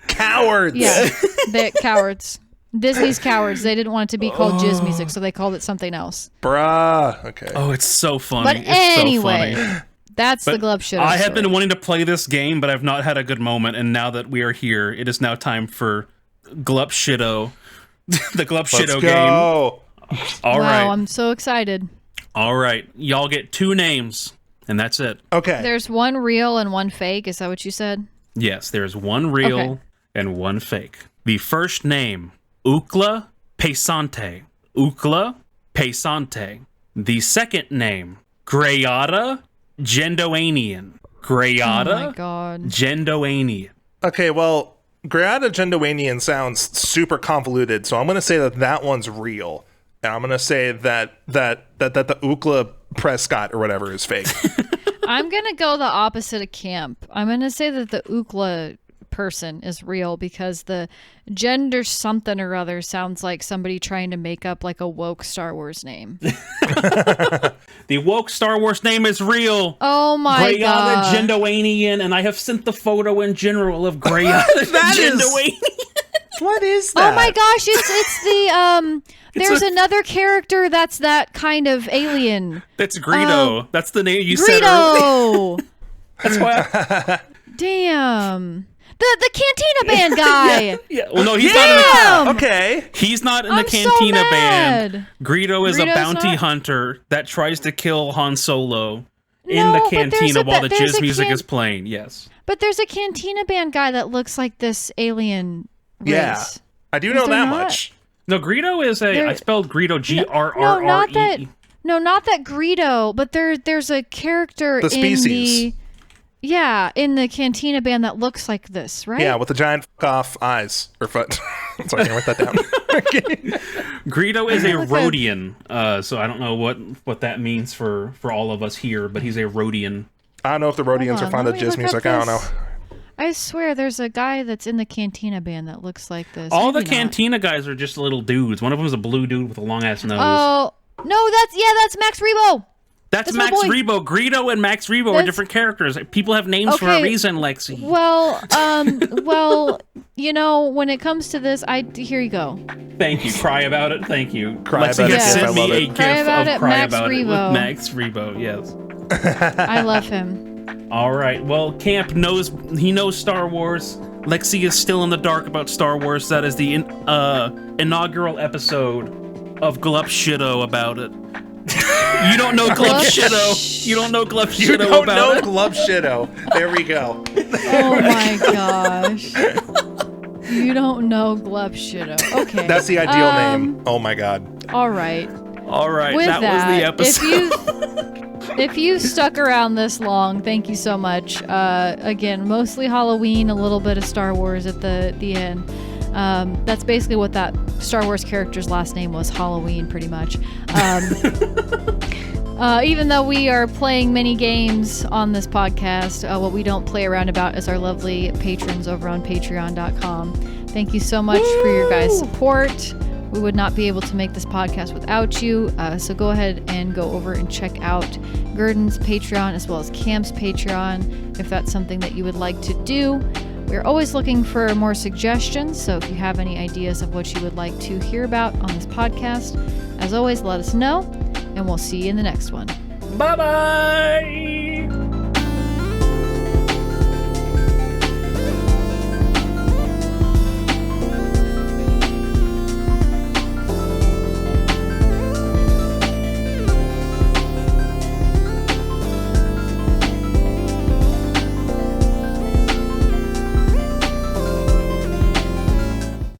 Speaker 2: Cowards.
Speaker 1: Yeah, they're cowards. Disney's cowards. They didn't want it to be called jizz music, so they called it something else.
Speaker 2: Bruh. Okay.
Speaker 3: Oh, it's so funny.
Speaker 1: But
Speaker 3: It's
Speaker 1: anyway,
Speaker 3: so funny.
Speaker 1: that's the
Speaker 3: But
Speaker 1: Glup Shido
Speaker 3: I have
Speaker 1: story.
Speaker 3: been wanting to play this game, but I've not had a good moment. And now that we are here, it is now time for Glup Shido, the Glup
Speaker 2: Let's
Speaker 3: Shido game.
Speaker 2: go.
Speaker 3: All
Speaker 1: wow,
Speaker 3: right,
Speaker 1: I'm so excited.
Speaker 3: all right. Y'all get 2 names, and that's it.
Speaker 2: Okay.
Speaker 1: There's one real and one fake. Is that what you said?
Speaker 3: Yes, there's one real
Speaker 1: Okay.
Speaker 3: and one fake. The first name, Ukla Pesante. Ukla Pesante. The second name, Grayada Gendoanian.
Speaker 1: Oh my
Speaker 3: Grayada
Speaker 1: god.
Speaker 3: Gendoanian.
Speaker 2: Okay, well, Grayada Gendoanian sounds super convoluted, so I'm going to say that that one's real. And I'm going to say that the Ukla Prescott or whatever is fake.
Speaker 1: I'm gonna go the opposite of Camp. I'm gonna say that the Ukla person is real because the gender something or other sounds like somebody trying to make up like a woke Star Wars name.
Speaker 3: The woke Star Wars name is real.
Speaker 1: Oh my
Speaker 3: Grayada
Speaker 1: god.
Speaker 3: Gendoanian, and I have sent the photo in general of Grayada
Speaker 2: That is-
Speaker 3: Gendoanian.
Speaker 2: What is that?
Speaker 1: Oh my gosh, it's the there's
Speaker 3: a-
Speaker 1: another character that's that kind of alien.
Speaker 3: That's Greedo. That's the name you said earlier.
Speaker 1: Greedo.
Speaker 3: That's why.
Speaker 1: Damn. The Cantina Band guy.
Speaker 3: Yeah. Well, no, he's not in the.
Speaker 1: Damn.
Speaker 2: Okay.
Speaker 3: He's not in the
Speaker 1: I'm so
Speaker 3: Cantina
Speaker 1: mad.
Speaker 3: Band. Greedo is a
Speaker 1: Greedo's
Speaker 3: bounty
Speaker 1: not?
Speaker 3: hunter that tries to kill Han Solo in
Speaker 1: No,
Speaker 3: the
Speaker 1: but there's
Speaker 3: cantina
Speaker 1: a
Speaker 3: while the
Speaker 1: there's
Speaker 3: jizz
Speaker 1: a
Speaker 3: music
Speaker 1: can-
Speaker 3: is playing. Yes.
Speaker 1: But there's a Cantina Band guy that looks like this alien race.
Speaker 2: Yeah. I do know
Speaker 1: there
Speaker 2: that
Speaker 1: not?
Speaker 2: much.
Speaker 3: No, Greedo is a.
Speaker 1: There-
Speaker 3: I spelled Greedo
Speaker 1: No, not that.
Speaker 3: Grrre.
Speaker 1: No, not that Greedo. But there's a character
Speaker 2: The
Speaker 1: in
Speaker 2: species.
Speaker 1: in the Cantina Band that looks like this, right?
Speaker 2: Yeah, with the giant off eyes or foot. So I can write that down.
Speaker 3: Greedo is a
Speaker 1: Look at-
Speaker 3: Rhodian. So I don't know what that means for all of us here, but he's a Rhodian.
Speaker 2: I don't know if the Rhodians
Speaker 1: Hold
Speaker 2: are
Speaker 1: on,
Speaker 2: fond of
Speaker 1: let me
Speaker 2: jizz
Speaker 1: look
Speaker 2: music.
Speaker 1: up
Speaker 2: I don't know.
Speaker 1: this. I swear there's a guy that's in the Cantina Band that looks like this.
Speaker 3: All the
Speaker 1: Maybe not.
Speaker 3: Cantina guys are just little dudes. One of them is a blue dude with a long ass nose.
Speaker 1: Oh, no, that's Max Rebo.
Speaker 3: That's
Speaker 1: my
Speaker 3: Max
Speaker 1: boy.
Speaker 3: Rebo. Greedo and Max Rebo are
Speaker 1: That's-
Speaker 3: different characters. People have names for a
Speaker 1: Okay.
Speaker 3: reason, Lexi.
Speaker 1: Well, you know, when it comes to this, here you go.
Speaker 3: Thank you. Cry about it. Thank you.
Speaker 2: Cry
Speaker 3: Lexi
Speaker 2: about
Speaker 1: it,
Speaker 3: has
Speaker 1: Jeff.
Speaker 3: sent
Speaker 2: I
Speaker 3: me
Speaker 2: love
Speaker 3: a
Speaker 2: it.
Speaker 3: gif
Speaker 1: Cry about
Speaker 3: of
Speaker 1: it,
Speaker 3: Cry
Speaker 1: Max
Speaker 3: about it
Speaker 1: Rebo.
Speaker 3: with Max Rebo. Yes.
Speaker 1: I love him.
Speaker 3: All right. Well, Camp knows Star Wars. Lexi is still in the dark about Star Wars. That is the inaugural episode of Glup Shido about it. You don't know Glup Shido. You don't know Glup Shido
Speaker 2: You don't
Speaker 3: about
Speaker 2: know
Speaker 3: it.
Speaker 2: Glove Shido. There we go.
Speaker 1: Oh my gosh. You don't know Glup Shido. Okay.
Speaker 2: That's the ideal name. Oh my god.
Speaker 1: All right.
Speaker 3: All right.
Speaker 1: With
Speaker 3: that was the episode.
Speaker 1: If you stuck around this long, thank you so much. Again, mostly Halloween, a little bit of Star Wars at the end. That's basically what that Star Wars character's last name was, Halloween, pretty much. Even though we are playing many games on this podcast, what we don't play around about is our lovely patrons over on patreon.com. Thank you so much for your guys' support. We would not be able to make this podcast without you. So go ahead and go over and check out Gurdon's Patreon as well as Camp's Patreon if that's something that you would like to do. We're always looking for more suggestions, so if you have any ideas of what you would like to hear about on this podcast, as always, let us know, and we'll see you in the next one.
Speaker 3: Bye-bye!